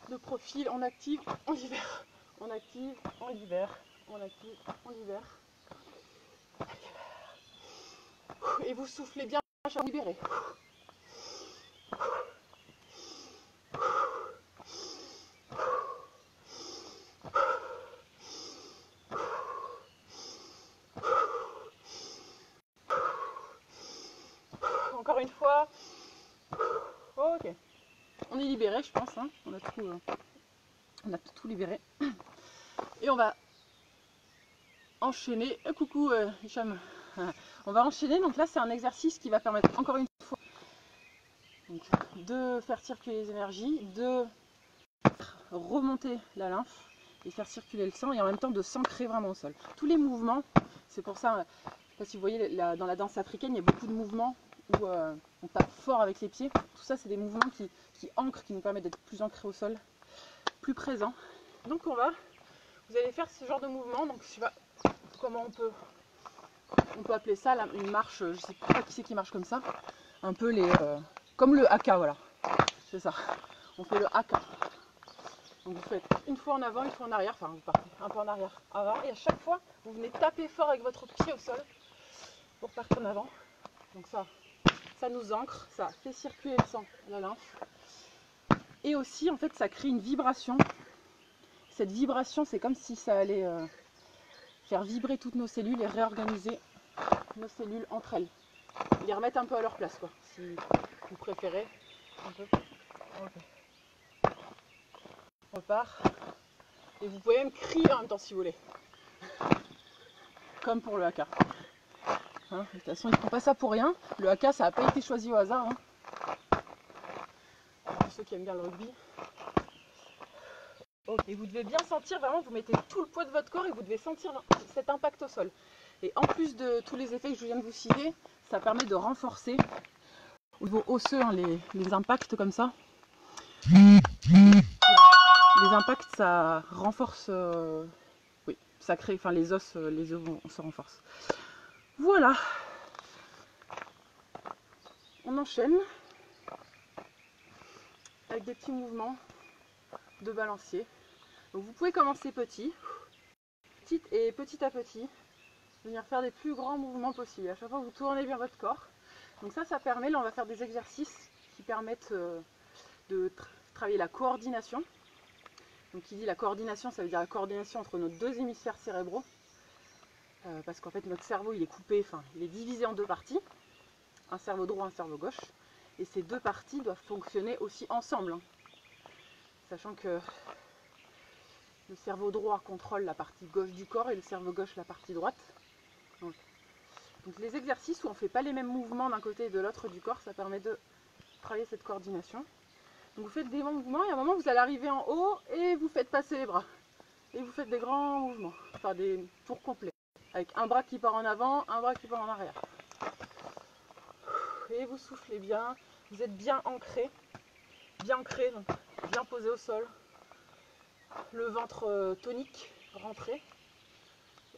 De profil, on active, on libère. On active, on libère. On active, on libère. Et vous soufflez bien, libérez. encore une fois. Ok. On est libéré, je pense. Hein. On a tout libéré. Et on va enchaîner. Coucou Hicham. On va enchaîner. Donc là, c'est un exercice qui va permettre encore une fois donc, de faire circuler les énergies, de remonter la lymphe et faire circuler le sang et en même temps de s'ancrer vraiment au sol. Tous les mouvements, c'est pour ça, je sais pas si vous voyez dans la danse africaine, il y a beaucoup de mouvements où on tape fort avec les pieds. Tout ça, c'est des mouvements qui ancrent, qui nous permettent d'être plus ancrés au sol, plus présents. Donc vous allez faire ce genre de mouvement. Donc je sais pas comment on peut appeler ça là, une marche. Je sais pas qui c'est qui marche comme ça. Un peu comme le haka, voilà. C'est ça. On fait le haka. Donc vous faites une fois en avant, une fois en arrière, enfin vous partez un peu en arrière, avant, et à chaque fois vous venez taper fort avec votre pied au sol pour partir en avant. Donc ça nous ancre, ça fait circuler le sang, la lymphe. Et aussi en fait ça crée une vibration. Cette vibration, c'est comme si ça allait faire vibrer toutes nos cellules et réorganiser nos cellules entre elles. Les remettre un peu à leur place, quoi, si vous préférez. Un peu. Okay. On repart. Et vous pouvez même crier en même temps si vous voulez. Comme pour le haka. Hein, de toute façon, ils ne font pas ça pour rien. Le haka, ça n'a pas été choisi au hasard. Hein. Pour ceux qui aiment bien le rugby. Ok, vous devez bien sentir, vraiment, vous mettez tout le poids de votre corps et vous devez sentir cet impact au sol. Et en plus de tous les effets que je viens de vous citer, ça permet de renforcer au niveau osseux hein, les impacts comme ça. Les impacts, ça renforce, oui, ça crée, enfin les os se renforcent. Voilà. On enchaîne avec des petits mouvements de balancier. Donc vous pouvez commencer petit et petit à petit venir faire des plus grands mouvements possibles. À chaque fois vous tournez bien votre corps. Donc ça permet, là on va faire des exercices qui permettent de travailler la coordination. Donc qui dit la coordination, ça veut dire la coordination entre nos deux hémisphères cérébraux. Parce qu'en fait notre cerveau il est coupé, enfin il est divisé en deux parties. Un cerveau droit, un cerveau gauche. Et ces deux parties doivent fonctionner aussi ensemble. Hein. Sachant que le cerveau droit contrôle la partie gauche du corps et le cerveau gauche la partie droite. Donc les exercices où on ne fait pas les mêmes mouvements d'un côté et de l'autre du corps, ça permet de travailler cette coordination. Donc vous faites des mouvements et à un moment vous allez arriver en haut et vous faites passer les bras. Et vous faites des grands mouvements, enfin des tours complets. Avec un bras qui part en avant, un bras qui part en arrière. Et vous soufflez bien, vous êtes bien ancré, donc bien posé au sol. Le ventre tonique, rentré.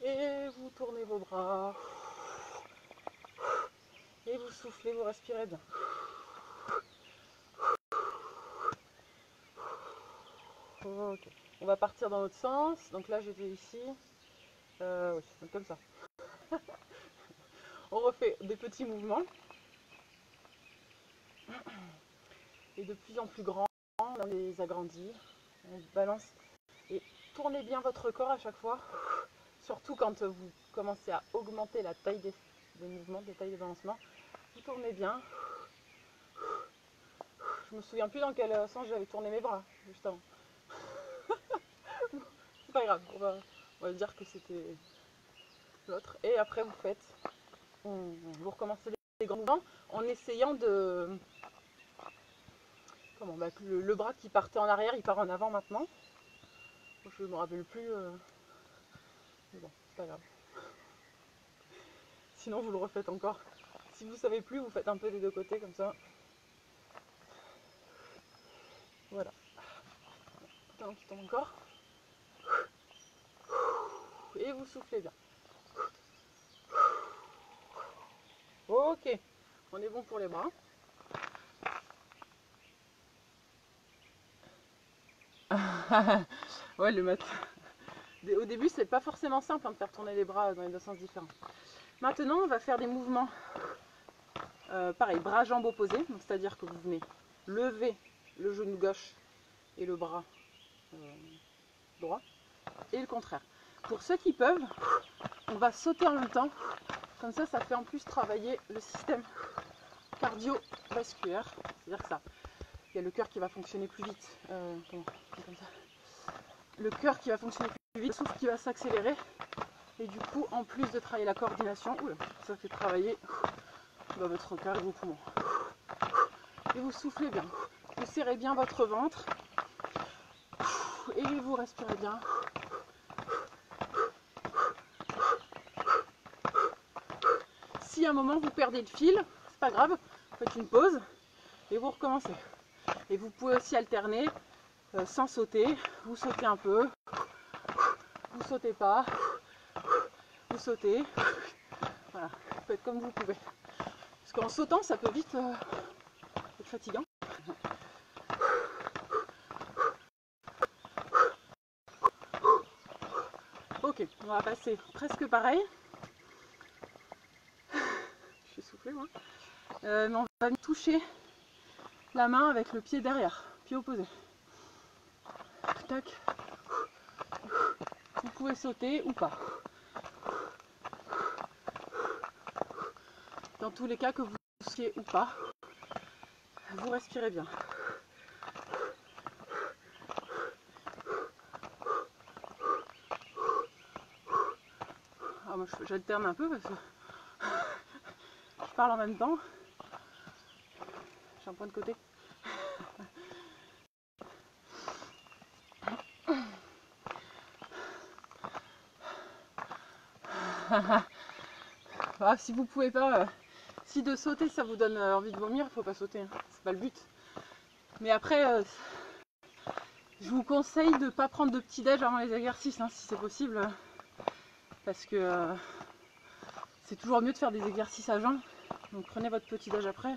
Et vous tournez vos bras. Et vous soufflez, vous respirez bien. Ok. On va partir dans l'autre sens. Donc là j'étais ici. Oui, donc comme ça. On refait des petits mouvements. Et de plus en plus grands, on les agrandit. On balance. Et tournez bien votre corps à chaque fois. Surtout quand vous commencez à augmenter la taille des mouvements, des tailles de balancement. Vous tournez bien. Je me souviens plus dans quel sens j'avais tourné mes bras, juste avant. C'est pas grave, on va dire que c'était l'autre. Et après vous recommencez les grands mouvements en essayant de... le bras qui partait en arrière, il part en avant maintenant. Je ne me rappelle plus. Mais bon, c'est pas grave. Sinon vous le refaites encore. Si vous ne savez plus, vous faites un peu des deux côtés comme ça. Voilà. Un petit temps encore. Et vous soufflez bien. Ok, on est bon pour les bras. Ouais, le matin. Au début, c'est pas forcément simple hein, de faire tourner les bras dans les deux sens différents. Maintenant, on va faire des mouvements, pareil, bras-jambes opposés. C'est-à-dire que vous venez lever le genou gauche et le bras droit, et le contraire. Pour ceux qui peuvent, on va sauter en même temps. Comme ça fait en plus travailler le système cardiovasculaire, c'est-à-dire que ça, il y a le cœur qui va fonctionner plus vite, comme ça. Le cœur qui va fonctionner plus vite, le souffle qui va s'accélérer, et du coup, en plus de travailler la coordination, ça fait travailler votre cœur et vos poumons. Et vous soufflez bien, vous serrez bien votre ventre, et vous respirez bien. Si à un moment vous perdez le fil, c'est pas grave, faites une pause et vous recommencez. Et vous pouvez aussi alterner sans sauter, vous sautez un peu, vous sautez pas, vous sautez, voilà, faites comme vous pouvez. Parce qu'en sautant ça peut vite être fatigant. Ok, on va passer presque pareil. Je suis soufflée moi. Mais on va toucher la main avec le pied derrière, pied opposé. Tac. Vous pouvez sauter ou pas. Dans tous les cas que vous sautiez ou pas, vous respirez bien. Ah, moi j'alterne un peu parce que je parle en même temps. J'ai un point de côté. Ah, si vous pouvez pas, si de sauter ça vous donne envie de vomir, il faut pas sauter, hein. C'est pas le but. Mais après, je vous conseille de ne pas prendre de petit déj avant les exercices, hein, si c'est possible, parce que c'est toujours mieux de faire des exercices à jeun. Donc prenez votre petit déj après.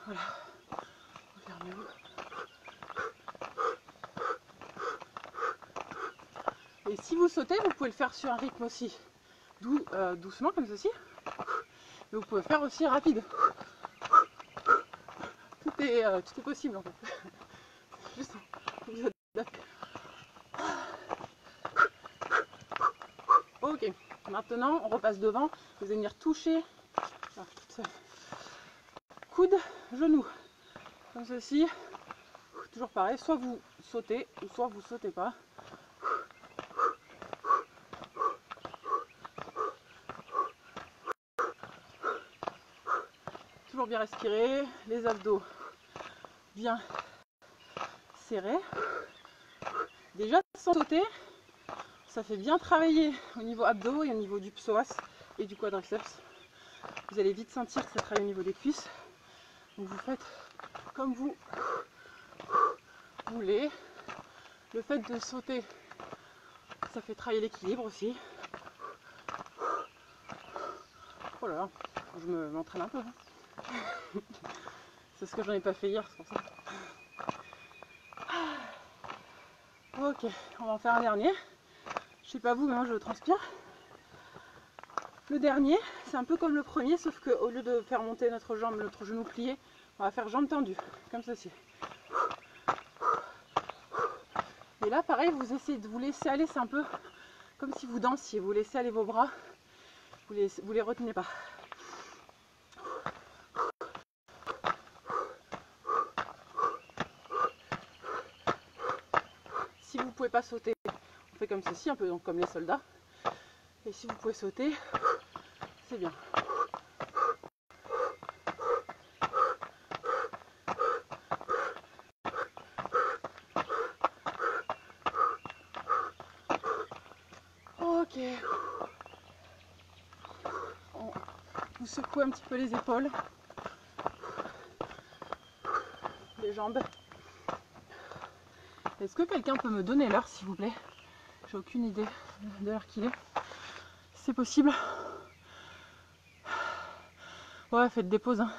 Voilà. Fermez-vous. Et si vous sautez, vous pouvez le faire sur un rythme aussi doucement comme ceci. Mais vous pouvez faire aussi rapide. Tout est possible en fait. Juste, vous adaptez. Ok, maintenant on repasse devant. Vous allez venir toucher coude, genou. Comme ceci. Toujours pareil, soit vous sautez, ou soit vous sautez pas. Toujours bien respirer, les abdos bien serrés. Déjà sans sauter, ça fait bien travailler au niveau abdos et au niveau du psoas et du quadriceps. Vous allez vite sentir que ça travaille au niveau des cuisses. Donc vous faites comme vous voulez. Le fait de sauter, ça fait travailler l'équilibre aussi. Oh là là, je m'entraîne un peu. Hein. C'est ce que j'en ai pas fait hier, c'est pour ça. Ok, on va en faire un dernier. Je sais pas vous, mais moi je transpire. Le dernier, c'est un peu comme le premier, sauf qu'au lieu de faire monter notre jambe, notre genou plié, on va faire jambe tendue, comme ceci. Et là, pareil, vous essayez de vous laisser aller, c'est un peu comme si vous dansiez. Vous laissez aller vos bras, vous les retenez pas. Si vous pouvez pas sauter, on fait comme ceci, un peu donc comme les soldats. Et si vous pouvez sauter, c'est bien. Ok. Vous secouez un petit peu les épaules, les jambes. Est-ce que quelqu'un peut me donner l'heure, s'il vous plaît? J'ai aucune idée de l'heure qu'il est. C'est possible. Ouais, faites des pauses. Hein.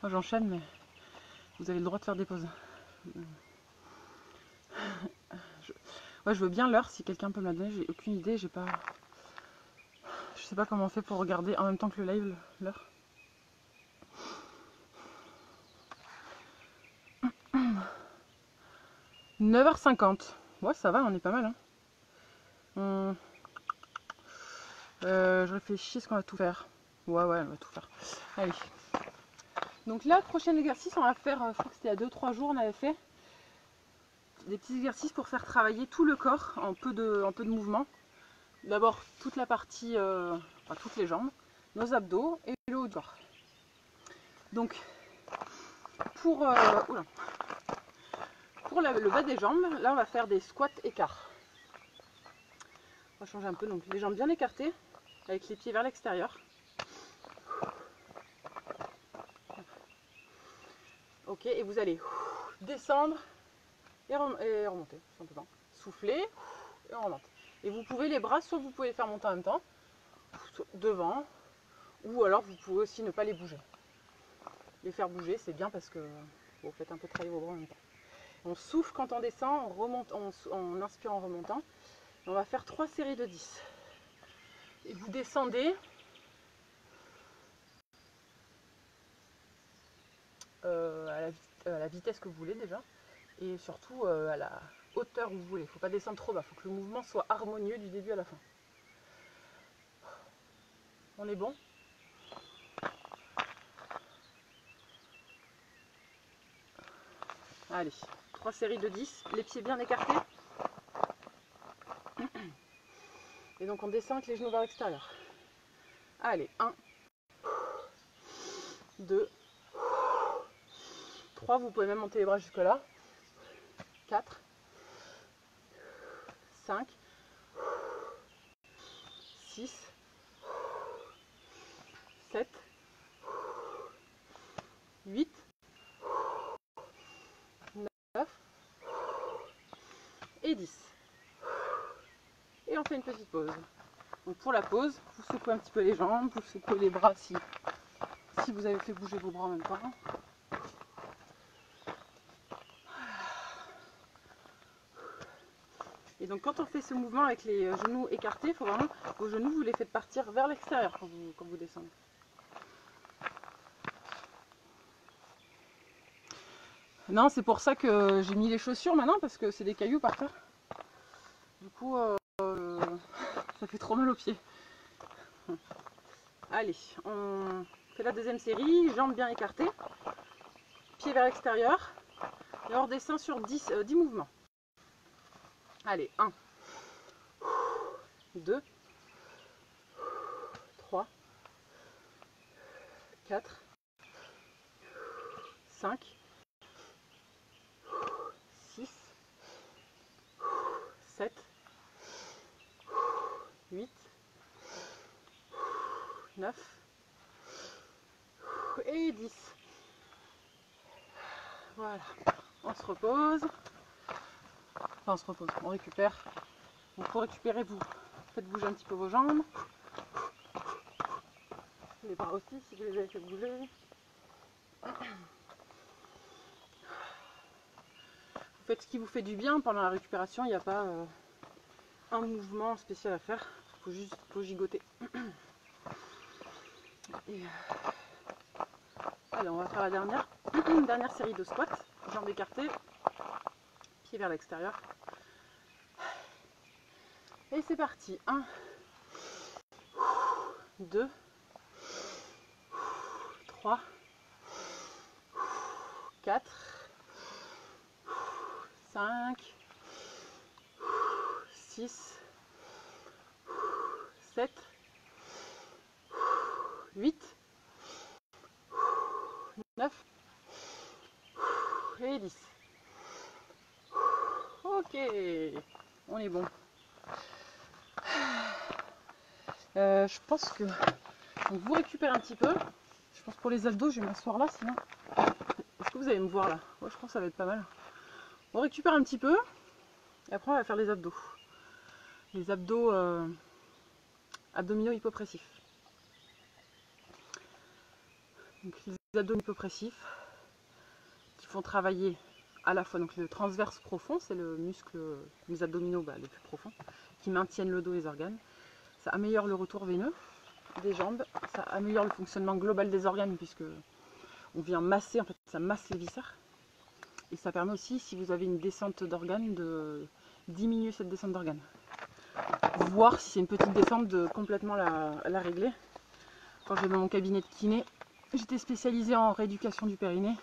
Moi j'enchaîne, mais vous avez le droit de faire des pauses. Ouais, je veux bien l'heure si quelqu'un peut me la donner. J'ai aucune idée, j'ai pas. Je sais pas comment on fait pour regarder en même temps que le live l'heure. « 9h50. Ouais, ça va, on est pas mal. Hein. Je réfléchis, est-ce qu'on va tout faire? Ouais, on va tout faire. Allez. Donc là, prochain exercice, on va faire, je crois que c'était il y a 2-3 jours, on avait fait des petits exercices pour faire travailler tout le corps en peu de mouvement. D'abord toute la partie, enfin toutes les jambes, nos abdos et le haut du corps. Donc pour, le bas des jambes, là on va faire des squats écarts. On va changer un peu, donc les jambes bien écartées, avec les pieds vers l'extérieur. Ok, et vous allez descendre et remonter, tout simplement. Souffler et on remonte. Et vous pouvez les bras, soit vous pouvez les faire monter en même temps, devant, ou alors vous pouvez aussi ne pas les bouger. Les faire bouger, c'est bien parce que vous faites un peu travailler vos bras en même temps. On souffle quand on descend, on remonte, on inspire en remontant. On va faire 3 séries de 10. Et vous descendez à la vitesse que vous voulez déjà. Et surtout à la hauteur où vous voulez. Il ne faut pas descendre trop bas. Il faut que le mouvement soit harmonieux du début à la fin. On est bon? Allez, 3 séries de 10. Les pieds bien écartés. Et donc on descend avec les genoux vers l'extérieur. Allez, 1, 2, 3, vous pouvez même monter les bras jusque là. 4, 5, 6, 7, 8, 9 et 10. Et on fait une petite pause. Donc pour la pause, vous secouez un petit peu les jambes, vous secouez les bras si vous avez fait bouger vos bras en même temps. Et donc quand on fait ce mouvement avec les genoux écartés, il faut vraiment que vos genoux, vous les faites partir vers l'extérieur quand vous descendez. Non, c'est pour ça que j'ai mis les chaussures maintenant, parce que c'est des cailloux par terre. Du coup, ça fait trop mal aux pieds. Allez, on fait la deuxième série, jambes bien écartées, pieds vers l'extérieur, et on redescend sur 10 mouvements. Allez, 1, 2, 3, 4, 5, 6, 7, 8, 9 et 10. Voilà, on se repose. Enfin, on se repose, on récupère. Donc pour récupérer, vous faites bouger un petit peu vos jambes. Les bras aussi, si vous les avez fait bouger. Vous faites ce qui vous fait du bien pendant la récupération. Il n'y a pas un mouvement spécial à faire. Il faut gigoter. Et, allez, on va faire la dernière série de squats. Jambes écartées, pieds vers l'extérieur. Et c'est parti. 1, 2, 3, 4, 5, 6, 7, 8, 9 et 10. Ok, on est bon. Je pense que donc vous récupérez un petit peu. Je pense pour les abdos, je vais m'asseoir là sinon. Est-ce que vous allez me voir là? Ouais, je pense que ça va être pas mal. On récupère un petit peu et après on va faire les abdos. Les abdos abdominaux hypopressifs. Donc, les abdos hypopressifs qui font travailler à la fois donc, le transverse profond, c'est le muscle, les abdominaux les plus profonds, qui maintiennent le dos et les organes. Ça améliore le retour veineux des jambes, ça améliore le fonctionnement global des organes puisque on vient masser, en fait ça masse les viscères. Et ça permet aussi, si vous avez une descente d'organes, de diminuer cette descente d'organes. Voir si c'est une petite descente, de complètement la régler. Quand je vais dans mon cabinet de kiné, j'étais spécialisée en rééducation du périnée.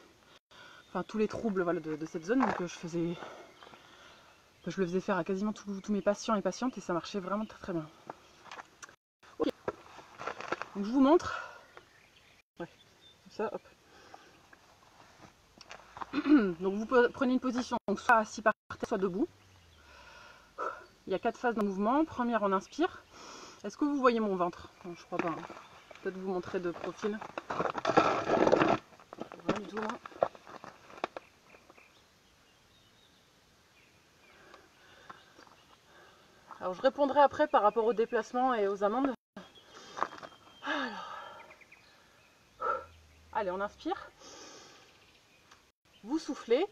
Enfin, tous les troubles voilà, de cette zone. Donc, je le faisais faire à quasiment tous mes patients et patientes et ça marchait vraiment très très bien. Ok. Donc, je vous montre. Ouais, comme ça, hop. Donc, vous prenez une position, donc soit assis par terre, soit debout. Il y a 4 phases de mouvement. Première, on inspire. Est-ce que vous voyez mon ventre? Non, je crois pas. Hein. Peut-être vous montrer de profil. Rien du tout, hein. Alors je répondrai après par rapport au déplacement et aux amendes. Allez, on inspire. Vous soufflez.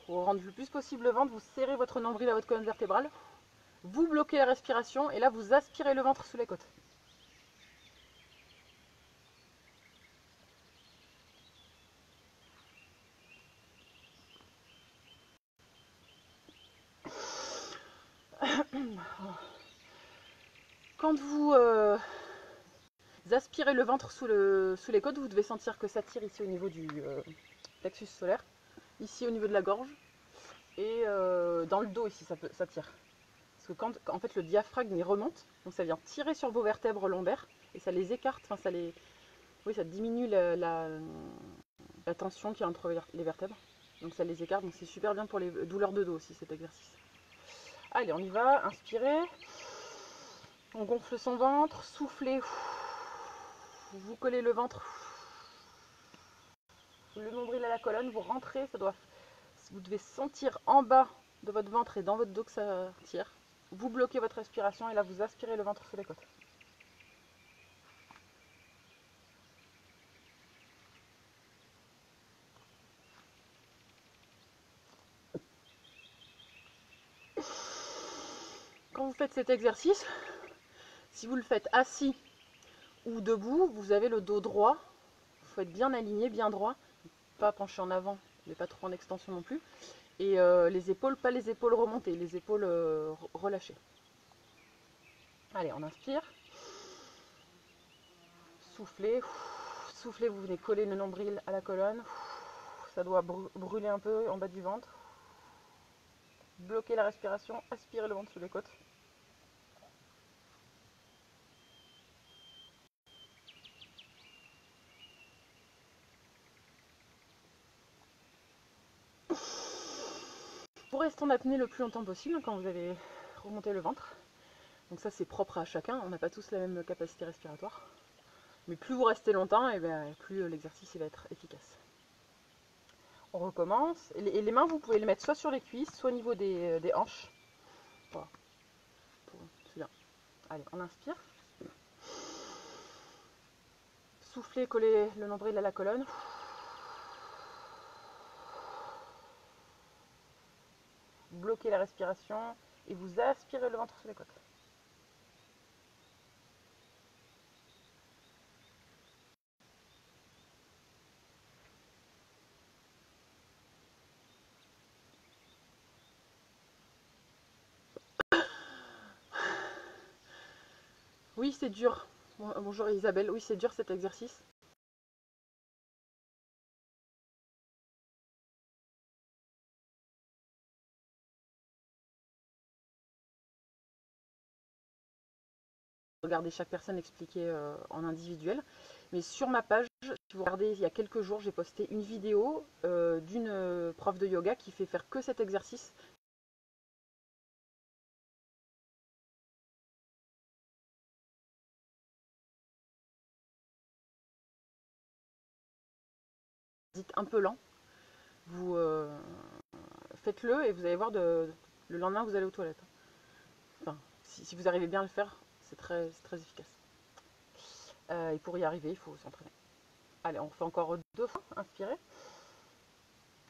Vous rendez le plus possible le ventre. Vous serrez votre nombril à votre colonne vertébrale. Vous bloquez la respiration et là vous aspirez le ventre sous les côtes. Quand vous aspirez le ventre sous les côtes, vous devez sentir que ça tire ici au niveau du plexus solaire, ici au niveau de la gorge et dans le dos ici ça tire. Parce que quand en fait le diaphragme il remonte, donc ça vient tirer sur vos vertèbres lombaires et ça les écarte, enfin ça diminue la tension qu'il y a entre les vertèbres. Donc ça les écarte, donc c'est super bien pour les douleurs de dos aussi cet exercice. Allez, on y va, inspirez. On gonfle son ventre, soufflez. Vous collez le ventre. Le nombril à la colonne, vous rentrez, vous devez sentir en bas de votre ventre et dans votre dos que ça tire. Vous bloquez votre respiration et là vous aspirez le ventre sous les côtes. Quand vous faites cet exercice, si vous le faites assis ou debout, vous avez le dos droit. Il faut être bien aligné, bien droit. Pas penché en avant, mais pas trop en extension non plus. Et les épaules, pas les épaules remontées, les épaules relâchées. Allez, on inspire. Soufflez. Soufflez, vous venez coller le nombril à la colonne. Ça doit brûler un peu en bas du ventre. Bloquez la respiration, aspirez le ventre sous les côtes. Vous restez en apnée le plus longtemps possible quand vous avez remonté le ventre. Donc ça c'est propre à chacun, on n'a pas tous la même capacité respiratoire. Mais plus vous restez longtemps, et bien, plus l'exercice va être efficace. On recommence. Et les mains, vous pouvez les mettre soit sur les cuisses, soit au niveau des hanches. Voilà. C'est bien. Allez, on inspire. Soufflez, collez le nombril à la colonne. Bloquez la respiration et vous aspirez le ventre sous les côtes. Oui, c'est dur. Bonjour Isabelle. Oui, c'est dur cet exercice. Regardez chaque personne expliquée en individuel. Mais sur ma page, si vous regardez, il y a quelques jours, j'ai posté une vidéo d'une prof de yoga qui fait faire que cet exercice. Dites un peu lent. Vous faites-le et vous allez voir le lendemain vous allez aux toilettes. Enfin, si vous arrivez bien à le faire, c'est très efficace. Et pour y arriver, il faut s'entraîner. Allez, on fait encore 2 fois. Inspirez.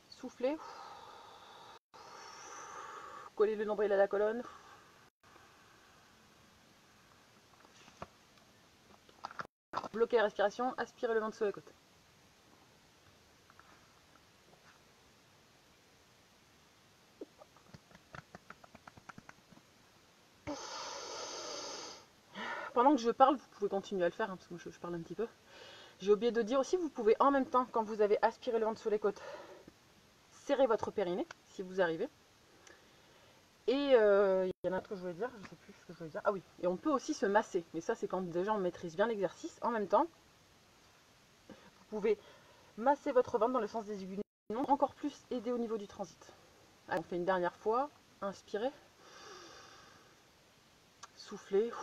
Soufflez. Collez le nombril à la colonne. Bloquez la respiration. Aspirez le ventre sous les côtes. pendant que je parle, vous pouvez continuer à le faire, hein, parce que moi je parle un petit peu. J'ai oublié de dire aussi, vous pouvez en même temps, quand vous avez aspiré le ventre sur les côtes, serrer votre périnée, si vous arrivez. Et il y en a un autre que je voulais dire, je ne sais plus ce que je voulais dire. Ah oui, et on peut aussi se masser. Mais ça, c'est quand déjà on maîtrise bien l'exercice. En même temps, vous pouvez masser votre ventre dans le sens des aiguilles, encore plus aider au niveau du transit. Allez, on fait une dernière fois. Inspirez. Soufflez.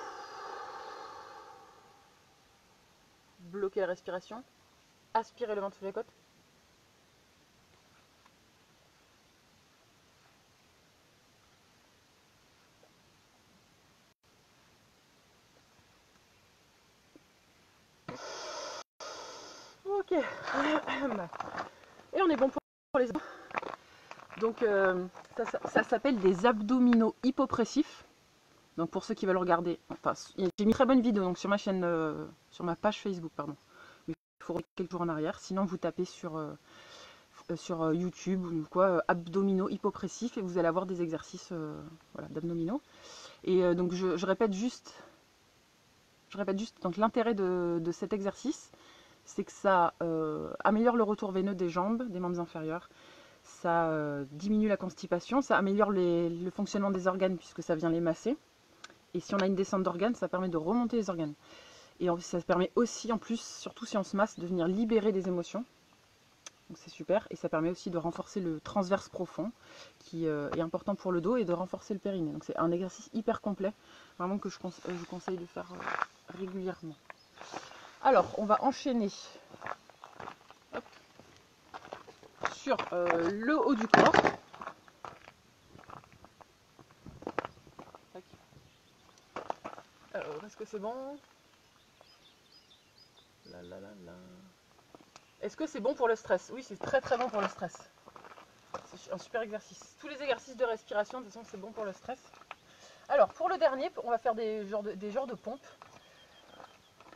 Bloquez la respiration. Aspirez le ventre sous les côtes. Ok. Et on est bon pour les abdos. Donc ça s'appelle des abdominaux hypopressifs. Donc pour ceux qui veulent regarder, enfin j'ai mis une très bonne vidéo donc sur ma chaîne, sur ma page Facebook, pardon. Mais il faut regarder quelques jours en arrière. Sinon vous tapez sur YouTube ou quoi, abdominaux hypopressifs et vous allez avoir des exercices voilà, d'abdominaux. Et donc je répète juste, donc l'intérêt de cet exercice, c'est que ça améliore le retour veineux des jambes, des membres inférieurs. Ça diminue la constipation, ça améliore le fonctionnement des organes puisque ça vient les masser. Et si on a une descente d'organes, ça permet de remonter les organes. Et ça permet aussi, en plus, surtout si on se masse, de venir libérer des émotions. Donc c'est super. Et ça permet aussi de renforcer le transverse profond, qui est important pour le dos, et de renforcer le périnée. Donc c'est un exercice hyper complet, vraiment que je vous conseille de faire régulièrement. Alors, on va enchaîner hop, sur le haut du corps. Est-ce que c'est bon? Est-ce que c'est bon pour le stress? Oui, c'est très très bon pour le stress. C'est un super exercice. Tous les exercices de respiration, de toute façon, c'est bon pour le stress. Alors, pour le dernier, on va faire des genres de pompes.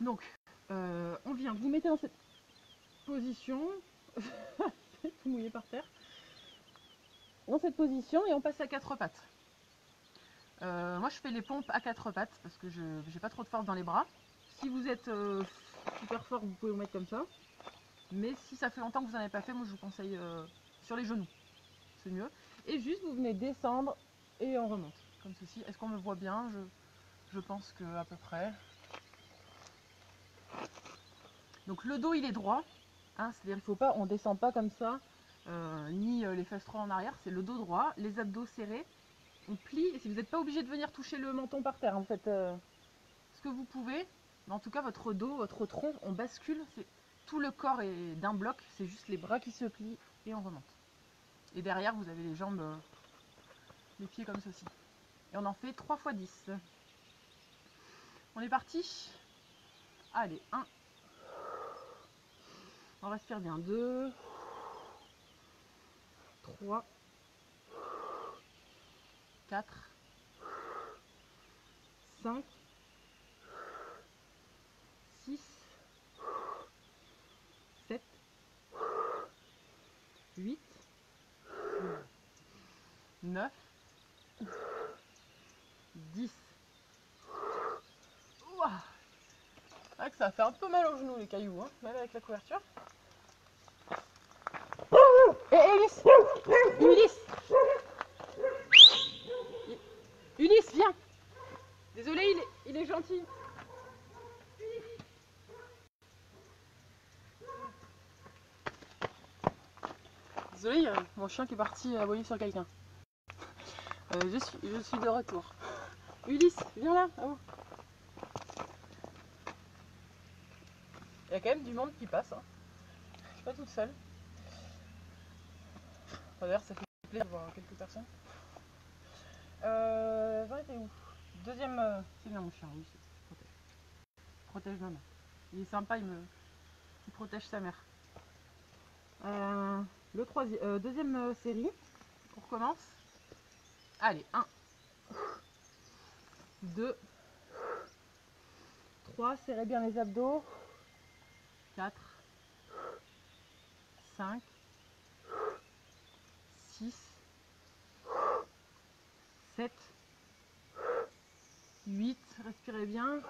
Donc, on vient, vous mettez dans cette position, tout mouillé par terre, dans cette position et on passe à quatre pattes. Moi, je fais les pompes à quatre pattes parce que je n'ai pas trop de force dans les bras. Si vous êtes super fort, vous pouvez vous mettre comme ça. Mais si ça fait longtemps que vous n'en avez pas fait, moi je vous conseille sur les genoux. C'est mieux. Et juste vous venez descendre et on remonte. Comme ceci. Est-ce qu'on me voit bien? Je pense que à peu près. Donc le dos il est droit. Hein, c'est-à-dire il faut pas, on descend pas comme ça, ni les fesses trop en arrière. C'est le dos droit, les abdos serrés. On plie. Et si vous n'êtes pas obligé de venir toucher le menton par terre, en fait, ce que vous pouvez. Mais en tout cas votre dos, votre tronc, on bascule. Tout le corps est d'un bloc. C'est juste les bras qui se plient et on remonte. Et derrière, vous avez les jambes, les pieds comme ceci. Et on en fait 3 x 10. On est parti. Allez, 1. On respire bien. 2. 3. 4. 5. 6. 7. 8. 9. 10. Ouah. C'est vrai que ça fait un peu mal aux genoux les cailloux, hein, même avec la couverture. Ulysse, Ulysse, Ulysse, viens. Désolé, il est gentil. Désolé, il y a mon chien qui est parti aboyer sur quelqu'un. Je suis de retour. Ulysse, viens là. Ah bon. Il y a quand même du monde qui passe. Hein. Je suis pas toute seule. D'ailleurs, ça fait plaisir de voir quelques personnes. J'en étais où? Deuxième. C'est bien mon chien, oui, protège maman. Il est sympa, il protège sa mère. Deuxième série. On recommence. Allez, 1, 2, 3, serrez bien les abdos. 4, 5, 6, 7, 8, respirez bien.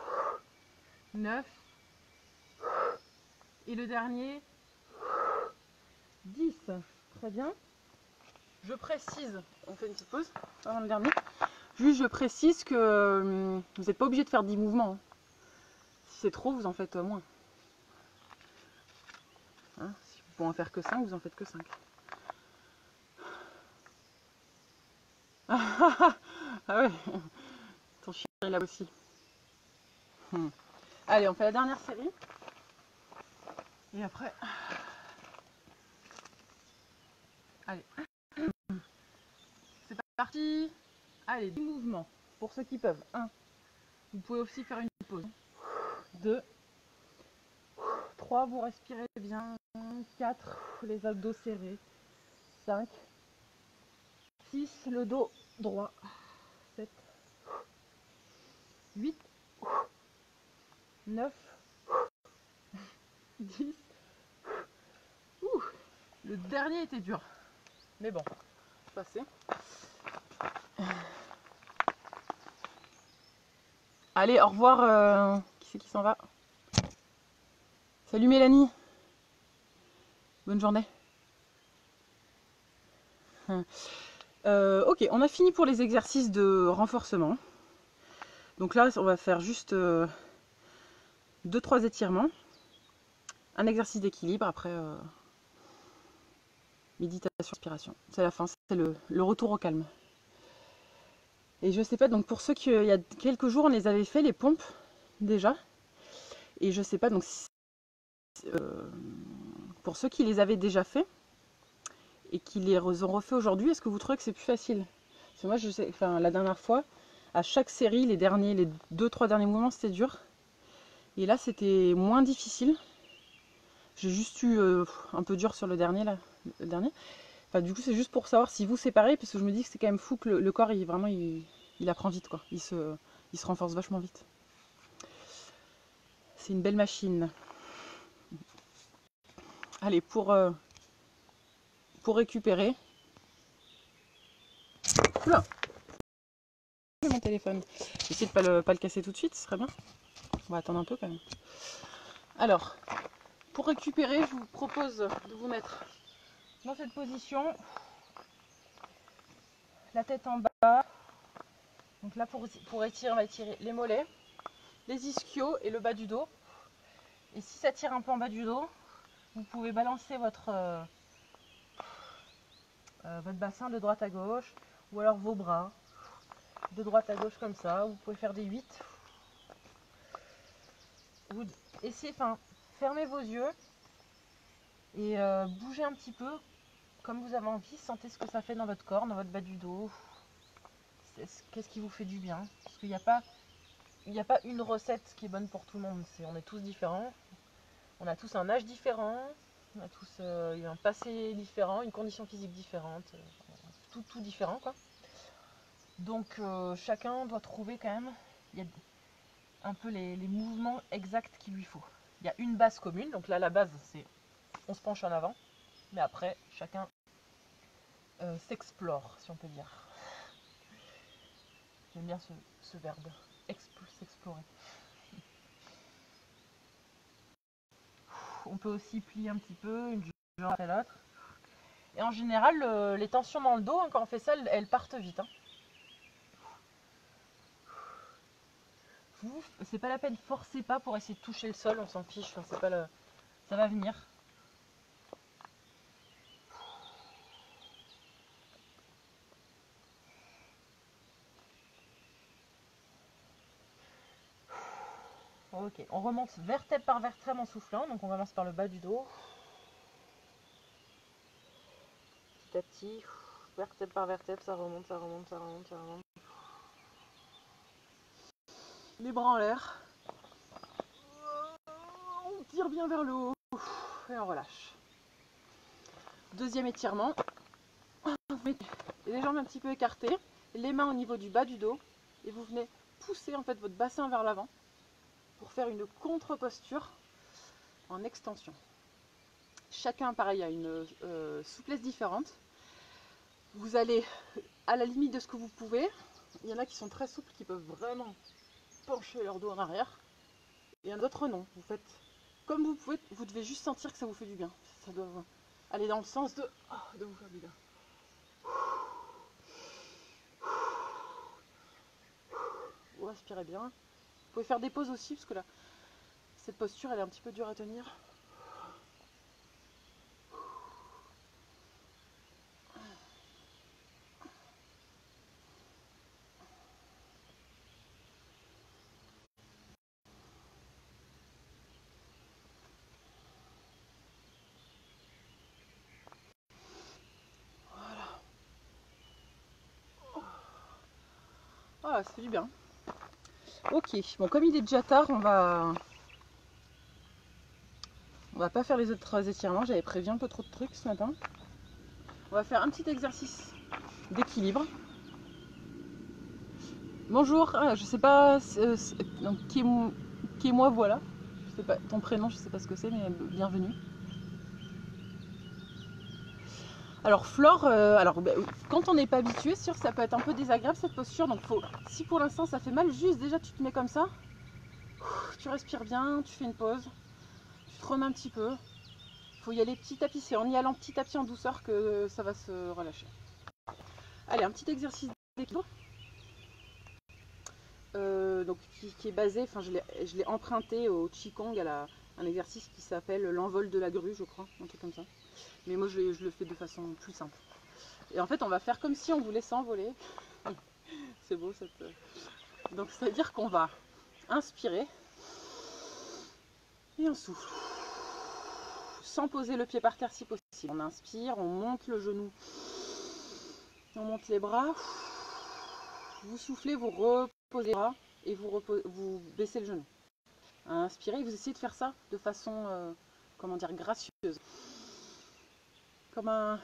9. Et le dernier, 10. Très bien. Je précise, on fait une petite pause avant le dernier. Juste, je précise que vous n'êtes pas obligé de faire 10 mouvements. Hein. Si c'est trop, vous en faites moins. Hein, si vous pouvez en faire que 5, vous en faites que 5. Ah ouais, ton chien il a aussi. Allez, on fait la dernière série. Et après... Allez. C'est parti. Allez, 10 mouvements. Pour ceux qui peuvent. 1. Vous pouvez aussi faire une pause. 2. 3. Vous respirez bien. 4. Les abdos serrés. 5. 6. Le dos droit. 7. 8. 9. 10. Ouh, le dernier était dur. Mais bon, passé. Allez, au revoir. Qui c'est qui s'en va? Salut Mélanie. Bonne journée. Ok, on a fini pour les exercices de renforcement. Donc là, on va faire juste 2-3 étirements. Un exercice d'équilibre, après méditation, respiration. C'est la fin, c'est le retour au calme. Et je sais pas, donc pour ceux qui, il y a quelques jours, on les avait fait, les pompes, déjà. Et je sais pas, donc pour ceux qui les avaient déjà fait et qui les ont refait aujourd'hui, est-ce que vous trouvez que c'est plus facile? Parce que moi, je sais, enfin, la dernière fois, à chaque série, les 2-3 derniers mouvements, c'était dur. Et là, c'était moins difficile. J'ai juste eu un peu dur sur le dernier, là. Le dernier. Enfin, du coup, c'est juste pour savoir si vous c'est pareil, parce que je me dis que c'est quand même fou que le corps, il apprend vite, quoi. Il se renforce vachement vite. C'est une belle machine. Allez, pour récupérer. Oula, mon téléphone. J'essaie de pas le casser tout de suite, ce serait bien. On va attendre un peu quand même. Alors, pour récupérer, je vous propose de vous mettre dans cette position. La tête en bas. Donc là, pour étirer, on va étirer les mollets, les ischios et le bas du dos. Et si ça tire un peu en bas du dos, vous pouvez balancer votre bassin de droite à gauche, ou alors vos bras de droite à gauche comme ça. Vous pouvez faire des 8. Vous essayez, fermez vos yeux et bougez un petit peu comme vous avez envie. Sentez ce que ça fait dans votre corps, dans votre bas du dos. Qu'est-ce qui vous fait du bien? Parce qu'il n'y a pas une recette qui est bonne pour tout le monde. On est tous différents. On a tous un âge différent. On a tous eu un passé différent, une condition physique différente. Tout différent, quoi. Donc chacun doit trouver quand même un peu les mouvements exacts qu'il lui faut. Il y a une base commune. Donc là, la base, c'est on se penche en avant. Mais après, chacun s'explore, si on peut dire. J'aime bien ce verbe, s'explorer. On peut aussi plier un petit peu, une jambe après l'autre. Et en général, les tensions dans le dos, hein, quand on fait ça, elles partent vite. Hein. C'est pas la peine, forcez pas pour essayer de toucher le sol, on s'en fiche, c'est pas le... ça va venir. Ok, on remonte vertèbre par vertèbre en soufflant, donc on commence par le bas du dos. Petit à petit, vertèbre par vertèbre, ça remonte, ça remonte, ça remonte, ça remonte. Les bras en l'air. On tire bien vers le haut et on relâche. Deuxième étirement. Vous mettez les jambes un petit peu écartées, les mains au niveau du bas du dos et vous venez pousser en fait votre bassin vers l'avant pour faire une contre-posture en extension. Chacun pareil a une souplesse différente. Vous allez à la limite de ce que vous pouvez. Il y en a qui sont très souples, qui peuvent vraiment pencher leur dos en arrière. Et un autre non. Vous faites comme vous pouvez, vous devez juste sentir que ça vous fait du bien. Ça doit aller dans le sens de vous faire du bien. Vous respirez bien. Vous pouvez faire des pauses aussi, parce que là, cette posture, elle est un petit peu dure à tenir. Ah, ça fait du bien. Ok, bon, comme il est déjà tard, on va pas faire les autres étirements. J'avais prévu un peu trop de trucs ce matin. On va faire un petit exercice d'équilibre. Bonjour, je sais pas donc, qui est moi, voilà. Je sais pas ton prénom, je sais pas ce que c'est, mais bienvenue. Alors Flore, quand on n'est pas habitué, c'est sûr que ça peut être un peu désagréable cette posture. Donc si pour l'instant ça fait mal, juste déjà tu te mets comme ça, tu respires bien, tu fais une pause, tu te remets un petit peu. Il faut y aller petit à petit, c'est en y allant petit à petit en douceur que ça va se relâcher. Allez, un petit exercice d'équilibre. Donc qui est basé, enfin je l'ai emprunté au Qigong, à un exercice qui s'appelle l'envol de la grue, je crois, un truc comme ça. Mais moi je le fais de façon plus simple. Et en fait on va faire comme si on voulait s'envoler. C'est beau cette... Donc c'est-à-dire qu'on va inspirer et on souffle. Sans poser le pied par terre si possible. On inspire, on monte le genou, on monte les bras. Vous soufflez, vous reposez les bras et vous baissez le genou. Inspirez, vous essayez de faire ça de façon, comment dire, gracieuse. Comme un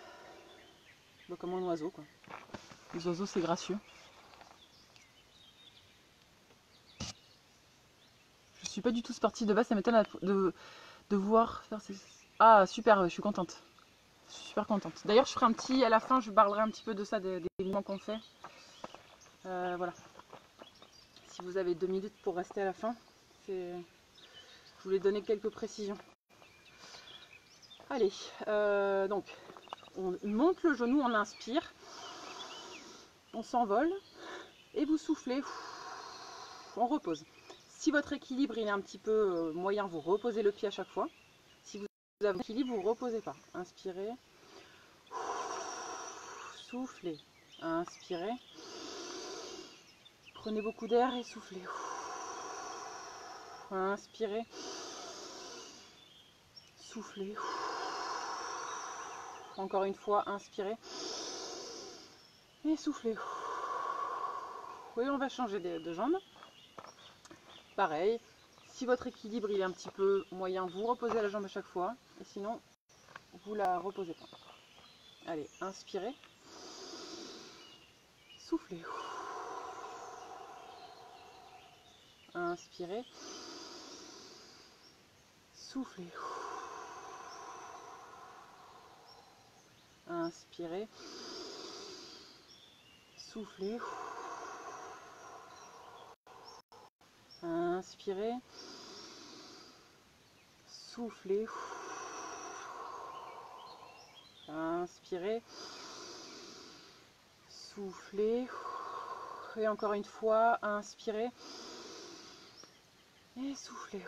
oiseau, quoi. Les oiseaux, c'est gracieux. Je suis pas du tout sportive de base, ça m'étonne de voir faire ces... Ah, super, je suis contente. Je suis super contente. D'ailleurs, je ferai un petit, à la fin, je parlerai un petit peu de ça, des mouvements qu'on fait. Voilà. Si vous avez 2 minutes pour rester à la fin, je voulais donner quelques précisions. Allez, donc, on monte le genou, on inspire, on s'envole, et vous soufflez, on repose. Si votre équilibre il est un petit peu moyen, vous reposez le pied à chaque fois. Si vous avez l'équilibre, vous ne reposez pas. Inspirez, soufflez, inspirez, prenez beaucoup d'air et soufflez. Inspirez, soufflez. Encore une fois, inspirez et soufflez. Oui, on va changer de jambe. Pareil, si votre équilibre il est un petit peu moyen, vous reposez la jambe à chaque fois. Et sinon, vous la reposez pas. Allez, inspirez. Soufflez. Inspirez. Soufflez. Inspirez. Soufflez. Inspirez. Soufflez. Inspirez. Soufflez. Et encore une fois, inspirez. Et soufflez.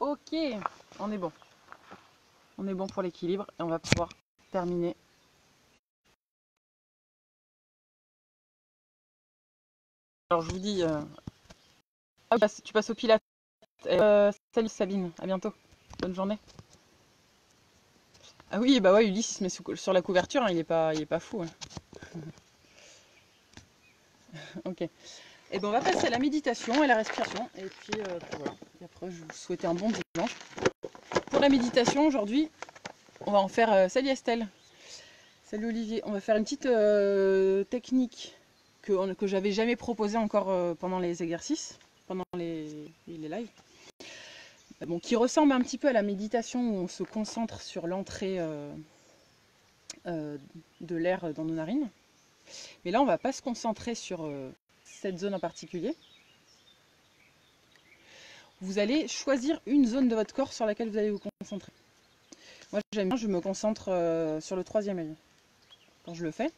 Ok, on est bon. On est bon pour l'équilibre et on va pouvoir terminer. Alors je vous dis, tu passes au Pilates. Salut Sabine, à bientôt. Bonne journée. Ah oui, bah ouais, Ulysse il se met sur la couverture, hein, il est pas fou. Hein. Ok. Et ben on va passer à la méditation et à la respiration. Et puis voilà. Et après, je vous souhaite un bon dimanche. Pour la méditation aujourd'hui, on va en faire. Salut Estelle. Salut Olivier. On va faire une petite technique que j'avais jamais proposée encore pendant les exercices, pendant les lives. Bon, qui ressemble un petit peu à la méditation où on se concentre sur l'entrée de l'air dans nos narines. Mais là, on va pas se concentrer sur cette zone en particulier. vous allez choisir une zone de votre corps sur laquelle vous allez vous concentrer. Moi, j'aime bien, je me concentre sur le troisième œil quand je le fais.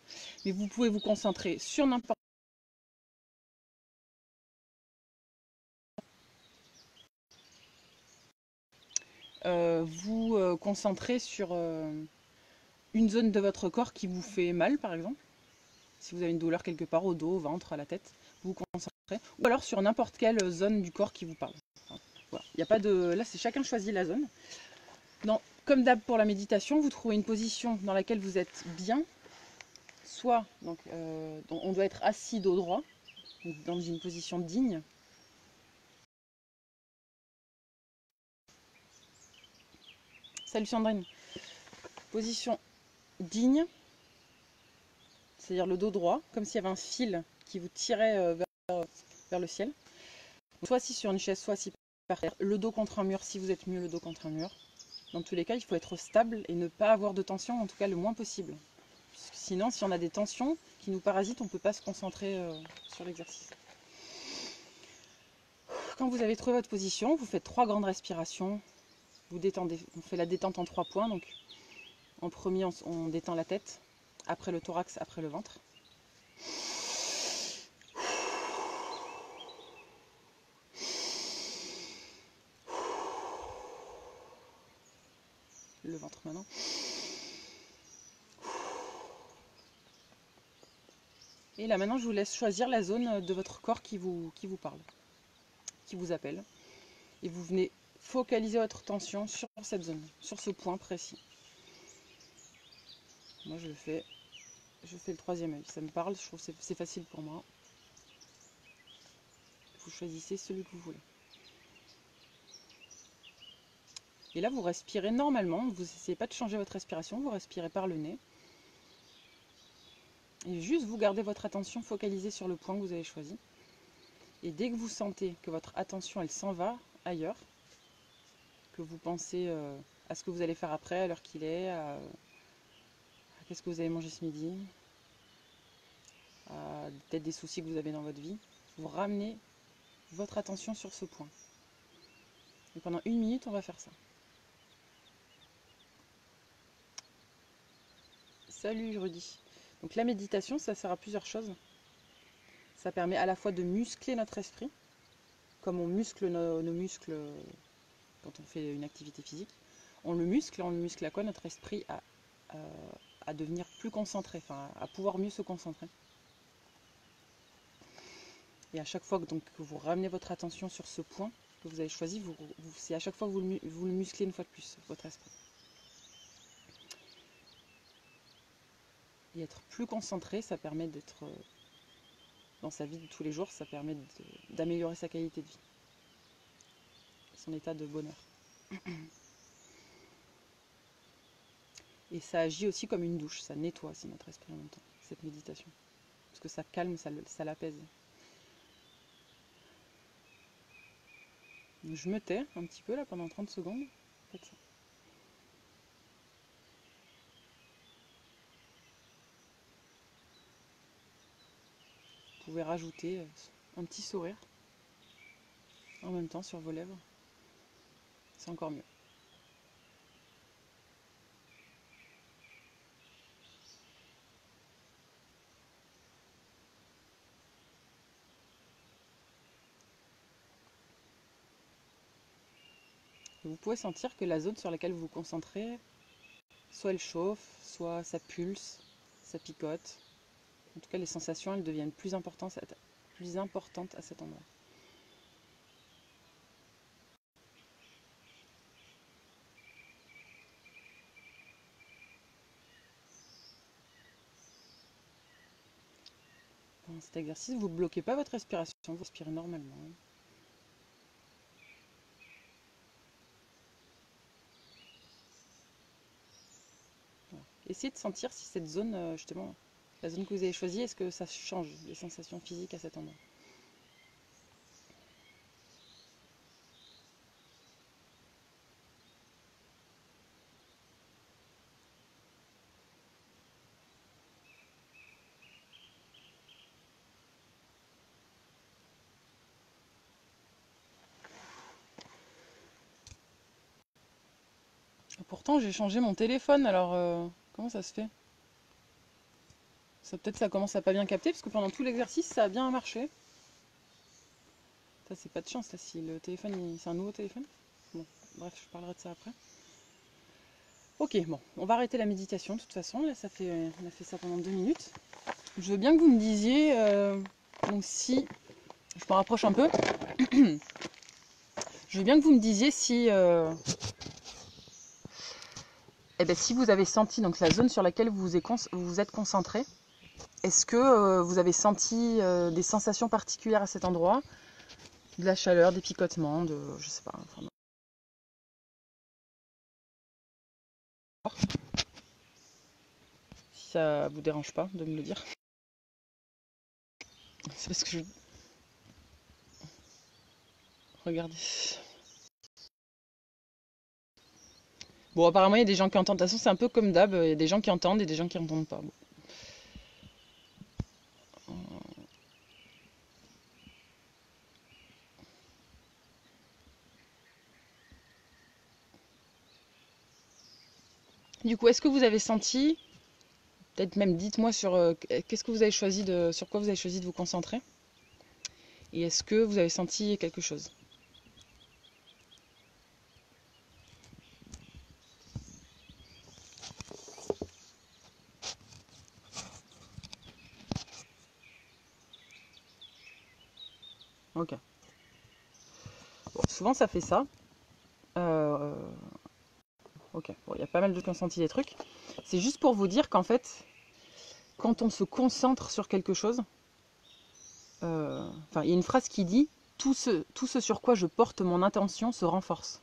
Mais vous pouvez vous concentrer sur n'importe vous concentrer sur une zone de votre corps qui vous fait mal, par exemple. Si vous avez une douleur quelque part au dos, au ventre, à la tête, vous vous concentrez. Ou alors sur n'importe quelle zone du corps qui vous parle. Voilà. Il y a pas de... Là, c'est chacun choisit la zone. Non, comme d'hab pour la méditation, vous trouvez une position dans laquelle vous êtes bien. Soit, donc, on doit être assis dos droit, dans une position digne. Salut Sandrine. Position digne, c'est-à-dire le dos droit, comme s'il y avait un fil qui vous tirait vers le ciel. Soit assis sur une chaise, soit assis par terre. Le dos contre un mur, si vous êtes mieux, le dos contre un mur. Dans tous les cas, il faut être stable et ne pas avoir de tension, en tout cas le moins possible. Parce que sinon, si on a des tensions qui nous parasitent, on ne peut pas se concentrer sur l'exercice. Quand vous avez trouvé votre position, vous faites 3 grandes respirations. Vous détendez. On fait la détente en 3 points. Donc, en premier, on détend la tête, après le thorax, après le ventre. Le ventre maintenant. Et là maintenant, je vous laisse choisir la zone de votre corps qui vous parle, qui vous appelle. Et vous venez focaliser votre attention sur cette zone, sur ce point précis. Moi, je fais le troisième œil. Ça me parle, je trouve que c'est facile pour moi. Vous choisissez celui que vous voulez. Et là, vous respirez normalement. Vous n'essayez pas de changer votre respiration. Vous respirez par le nez. Et juste, vous gardez votre attention focalisée sur le point que vous avez choisi. Et dès que vous sentez que votre attention, elle s'en va ailleurs, que vous pensez à ce que vous allez faire après, à l'heure qu'il est, à qu'est-ce que vous avez mangé ce midi, à peut-être des soucis que vous avez dans votre vie, vous ramenez votre attention sur ce point. Et pendant 1 minute, on va faire ça. Salut Rudy. Donc la méditation, ça sert à plusieurs choses. Ça permet à la fois de muscler notre esprit, comme on muscle nos muscles quand on fait une activité physique. On le muscle à quoi? Notre esprit à devenir plus concentré, enfin à pouvoir mieux se concentrer. Et à chaque fois que vous ramenez votre attention sur ce point que vous avez choisi, c'est à chaque fois que vous le musclez une fois de plus, votre esprit. Et être plus concentré, ça permet d'être dans sa vie de tous les jours, ça permet d'améliorer sa qualité de vie, son état de bonheur. Et ça agit aussi comme une douche, ça nettoie aussi notre esprit en même temps, cette méditation. Parce que ça calme, ça l'apaise. Je me tais un petit peu là pendant 30 secondes. Faites ça. Vous pouvez rajouter un petit sourire en même temps sur vos lèvres. C'est encore mieux. Et vous pouvez sentir que la zone sur laquelle vous vous concentrez, soit elle chauffe, soit ça pulse, ça picote. En tout cas, les sensations, elles deviennent plus importantes à cet endroit. Pendant cet exercice, vous ne bloquez pas votre respiration, vous respirez normalement. Voilà. Essayez de sentir si cette zone, justement, la zone que vous avez choisie, est-ce que ça change les sensations physiques à cet endroit. pourtant j'ai changé mon téléphone, alors comment ça se fait? Ça peut-être ça commence à pas bien capter, parce que pendant tout l'exercice ça a bien marché. Ça c'est pas de chance là, si le téléphone, c'est un nouveau téléphone. Bon, bref, je parlerai de ça après. Ok, bon, on va arrêter la méditation de toute façon, là ça fait, on a fait ça pendant 2 minutes. Je veux bien que vous me disiez, donc si, je me rapproche un peu, je veux bien que vous me disiez si, eh ben, si vous avez senti donc, la zone sur laquelle vous vous êtes concentré, est-ce que vous avez senti des sensations particulières à cet endroit? De la chaleur, des picotements, je sais pas. Enfin, si ça vous dérange pas de me le dire. C'est parce que je... Regardez. Bon, apparemment, il y a des gens qui entendent. De toute façon, c'est un peu comme d'hab. Il y a des gens qui entendent et des gens qui n'entendent pas. Bon. Du coup, est-ce que vous avez senti, peut-être même dites-moi sur qu'est-ce que vous avez choisi sur quoi vous avez choisi de vous concentrer, et est-ce que vous avez senti quelque chose? Ok. Bon, souvent ça fait ça. Euh, ok. Bon, il y a pas mal de gens qui ont senti des trucs. C'est juste pour vous dire qu'en fait, quand on se concentre sur quelque chose, enfin, il y a une phrase qui dit tout ce sur quoi je porte mon attention se renforce.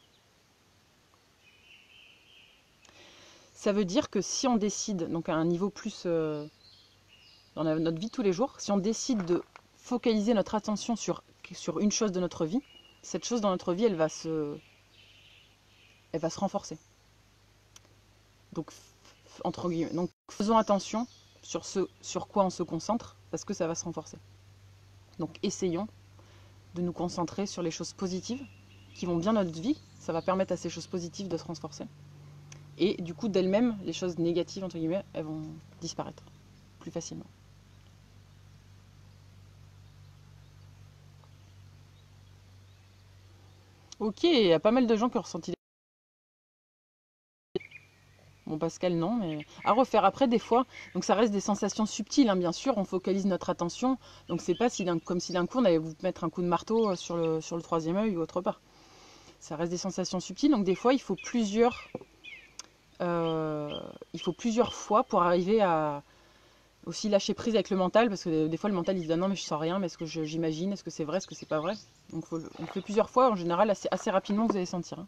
Ça veut dire que si on décide, donc à un niveau plus dans notre vie de tous les jours, si on décide de focaliser notre attention sur une chose de notre vie, cette chose dans notre vie, elle va se renforcer. Donc, entre guillemets, donc faisons attention sur ce sur quoi on se concentre, parce que ça va se renforcer. Donc essayons de nous concentrer sur les choses positives qui vont bien notre vie, ça va permettre à ces choses positives de se renforcer. Et du coup, d'elles-mêmes, les choses négatives, entre guillemets, elles vont disparaître plus facilement. Ok, il y a pas mal de gens qui ont ressenti. Bon, Pascal, non, mais à refaire après, des fois. Donc, ça reste des sensations subtiles, hein, bien sûr. On focalise notre attention. Donc, c'est pas comme si d'un coup, on allait vous mettre un coup de marteau sur le troisième œil ou autre part. Ça reste des sensations subtiles. Donc, des fois, euh, il faut plusieurs fois pour arriver à aussi lâcher prise avec le mental. Parce que des fois, le mental, il se dit ah non, mais je sens rien. Mais est-ce que j'imagine? Est-ce que c'est vrai? Est-ce que c'est pas vrai? Donc, on le fait plusieurs fois. En général, assez rapidement, vous allez sentir. Hein.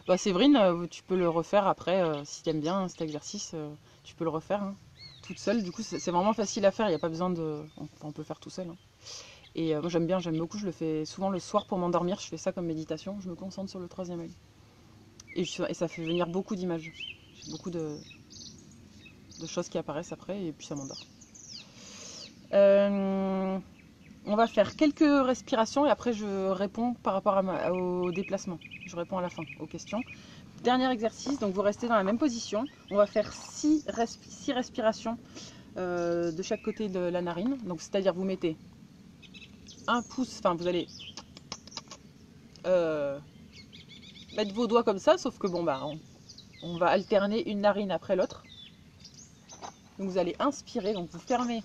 Bah, Séverine, tu peux le refaire après, si tu aimes bien cet exercice, tu peux le refaire hein, toute seule. Du coup, c'est vraiment facile à faire, il n'y a pas besoin de... on peut le faire tout seul. Hein. Et moi j'aime beaucoup, je le fais souvent le soir pour m'endormir, je fais ça comme méditation, je me concentre sur le troisième œil. Et ça fait venir beaucoup d'images. J'ai beaucoup de choses qui apparaissent après, et puis ça m'endort. On va faire quelques respirations et après je réponds par rapport au déplacement. Je réponds à la fin aux questions. Dernier exercice, donc vous restez dans la même position. On va faire 6 respirations de chaque côté de la narine. Donc c'est-à-dire vous mettez un pouce, enfin vous allez euh, mettre vos doigts comme ça, sauf que bon bah on va alterner une narine après l'autre. Donc vous allez inspirer, donc vous fermez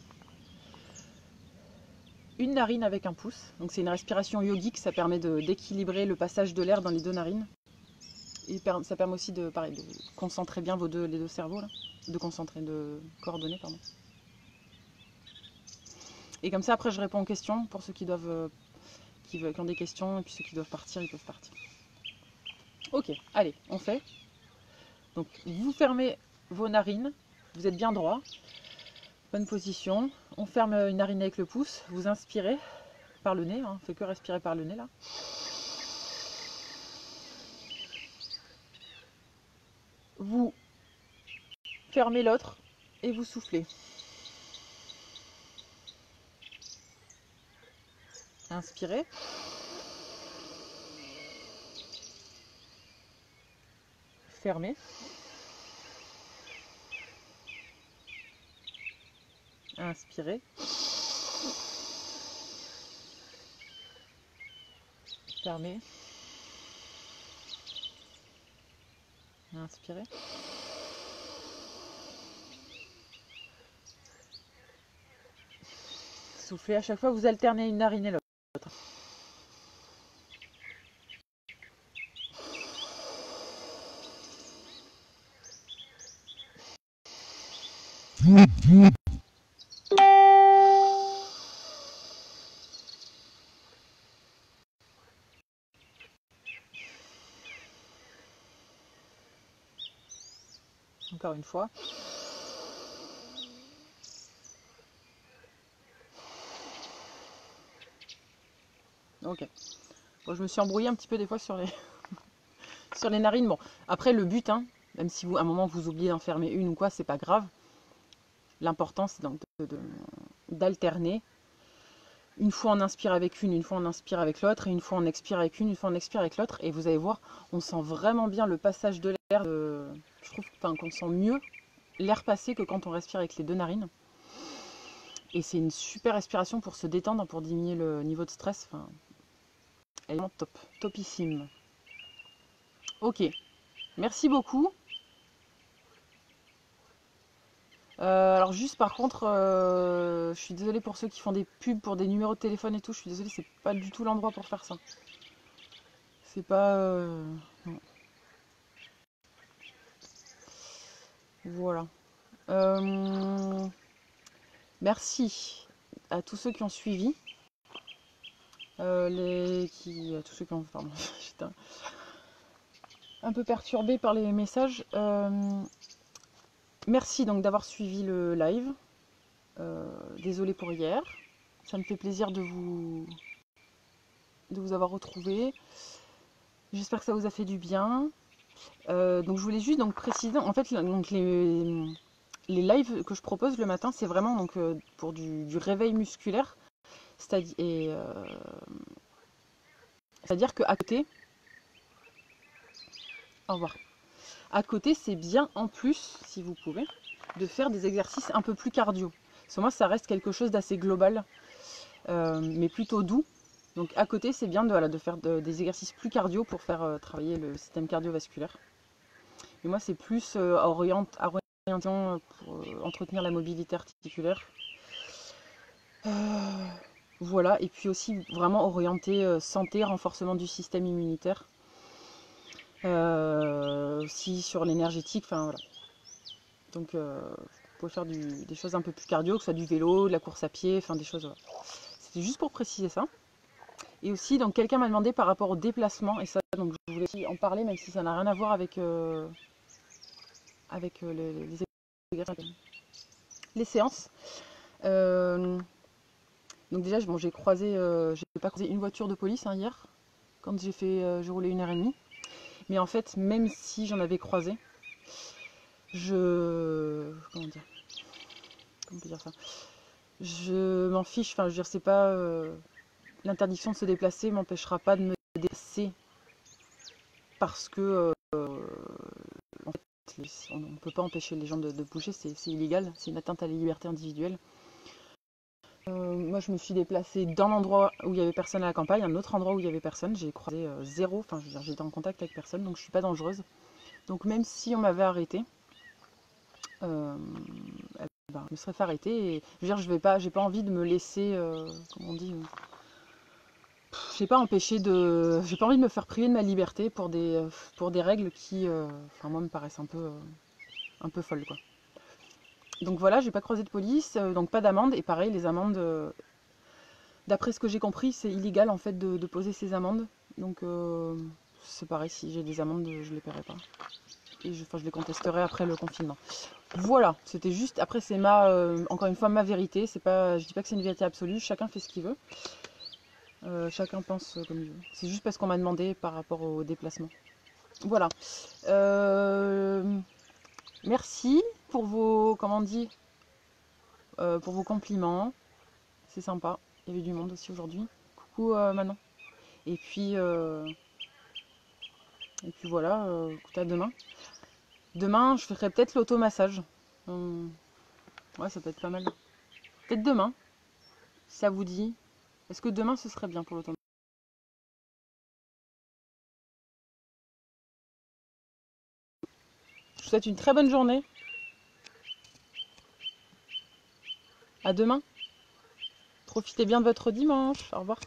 une narine avec un pouce. Donc c'est une respiration yogique, ça permet d'équilibrer le passage de l'air dans les deux narines. Et ça permet aussi de concentrer bien les deux cerveaux, là. De coordonner, pardon. Et comme ça, après, je réponds aux questions pour ceux qui ont des questions, et puis ceux qui doivent partir, ils peuvent partir. Ok, allez, on fait. Donc, vous fermez vos narines, vous êtes bien droit, bonne position. On ferme une narine avec le pouce, vous inspirez par le nez, hein, on fait que respirer par le nez là. Vous fermez l'autre et vous soufflez. Inspirez. fermez. Inspirez. Fermez. Inspirez. Soufflez. À chaque fois, vous alternez une narine et l'autre. Encore une fois. Ok. Bon, je me suis embrouillée un petit peu des fois sur les, sur les narines. Bon, après le but, hein, même si vous, à un moment vous oubliez d'en fermer une ou quoi, c'est pas grave. L'important c'est donc d'alterner. Une fois on inspire avec une fois on inspire avec l'autre, et une fois on expire avec une fois on expire avec l'autre. Et vous allez voir, on sent vraiment bien le passage de l'air. Je trouve qu'on sent mieux l'air passer que quand on respire avec les deux narines. Et c'est une super respiration pour se détendre, pour diminuer le niveau de stress. Enfin, elle est vraiment top, topissime. Ok, merci beaucoup. Alors juste par contre, je suis désolée pour ceux qui font des pubs pour des numéros de téléphone et tout, je suis désolée, c'est pas du tout l'endroit pour faire ça. C'est pas... non. Voilà. Merci à tous ceux qui ont suivi. À tous ceux qui ont... Pardon, j'étais un peu perturbée par les messages. Merci donc d'avoir suivi le live. Désolée pour hier. Ça me fait plaisir de vous avoir retrouvé. J'espère que ça vous a fait du bien. Donc je voulais juste donc préciser, en fait, donc les lives que je propose le matin, c'est vraiment donc, pour du réveil musculaire. C'est-à-dire qu'à côté, au revoir. À côté, c'est bien en plus, si vous pouvez, de faire des exercices un peu plus cardio. Parce que moi, ça reste quelque chose d'assez global, mais plutôt doux. Donc à côté, c'est bien de faire des exercices plus cardio pour faire travailler le système cardiovasculaire. Et moi, c'est plus orientation pour entretenir la mobilité articulaire. Voilà, et puis aussi vraiment orienté santé, renforcement du système immunitaire. Aussi sur l'énergétique, enfin voilà. Donc vous pouvez faire des choses un peu plus cardio, que ce soit du vélo, de la course à pied, enfin des choses. Voilà. C'était juste pour préciser ça. Et aussi, donc quelqu'un m'a demandé par rapport au déplacement, et ça, donc je voulais aussi en parler, même si ça n'a rien à voir avec, les séances. Donc déjà, bon, j'ai pas croisé une voiture de police hier, quand j'ai roulé 1h30. Mais en fait, même si j'en avais croisé, comment dire, comment on peut dire ça, je m'en fiche. Enfin, je veux dire, c'est pas l'interdiction de se déplacer m'empêchera pas de me déplacer parce que en fait, on ne peut pas empêcher les gens de bouger, c'est illégal, c'est une atteinte à la liberté individuelle. Moi, je me suis déplacée dans l'endroit où il y avait personne à la campagne, un autre endroit où il y avait personne. J'ai croisé zéro, enfin, je veux dire, j'étais en contact avec personne, donc je suis pas dangereuse. Donc même si on m'avait arrêtée, je me serais fait arrêter. Et je veux dire, j'ai pas envie de me laisser, comment on dit, j'ai pas envie de me faire priver de ma liberté pour des règles qui, enfin, moi, me paraissent un peu folles, quoi. Donc voilà, j'ai pas croisé de police, donc pas d'amende. Et pareil, les amendes, d'après ce que j'ai compris, c'est illégal en fait de poser ces amendes. Donc c'est pareil, si j'ai des amendes, je les paierai pas. Et je les contesterai après le confinement. Voilà, c'était juste, après c'est encore une fois ma vérité, c'est pas, je dis pas que c'est une vérité absolue, chacun fait ce qu'il veut. Chacun pense comme il veut. C'est juste parce qu'on m'a demandé par rapport au déplacement. Voilà. Merci pour vos, comment on dit, pour vos compliments. C'est sympa. Il y avait du monde aussi aujourd'hui. Coucou Manon. Et puis voilà, écoute, à demain. Demain, je ferai peut-être l'automassage. Ouais, ça peut être pas mal. Peut-être demain, si ça vous dit. Est-ce que demain, ce serait bien pour l'automassage? Je vous souhaite une très bonne journée. À demain. Profitez bien de votre dimanche. Au revoir.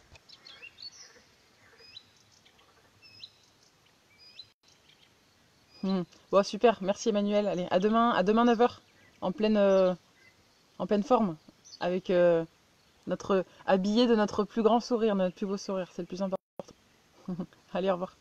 Bon, super. Merci Emmanuel. Allez, à demain 9 h. En pleine forme. Avec notre habillé de notre plus grand sourire, de notre plus beau sourire. C'est le plus important. Allez, au revoir.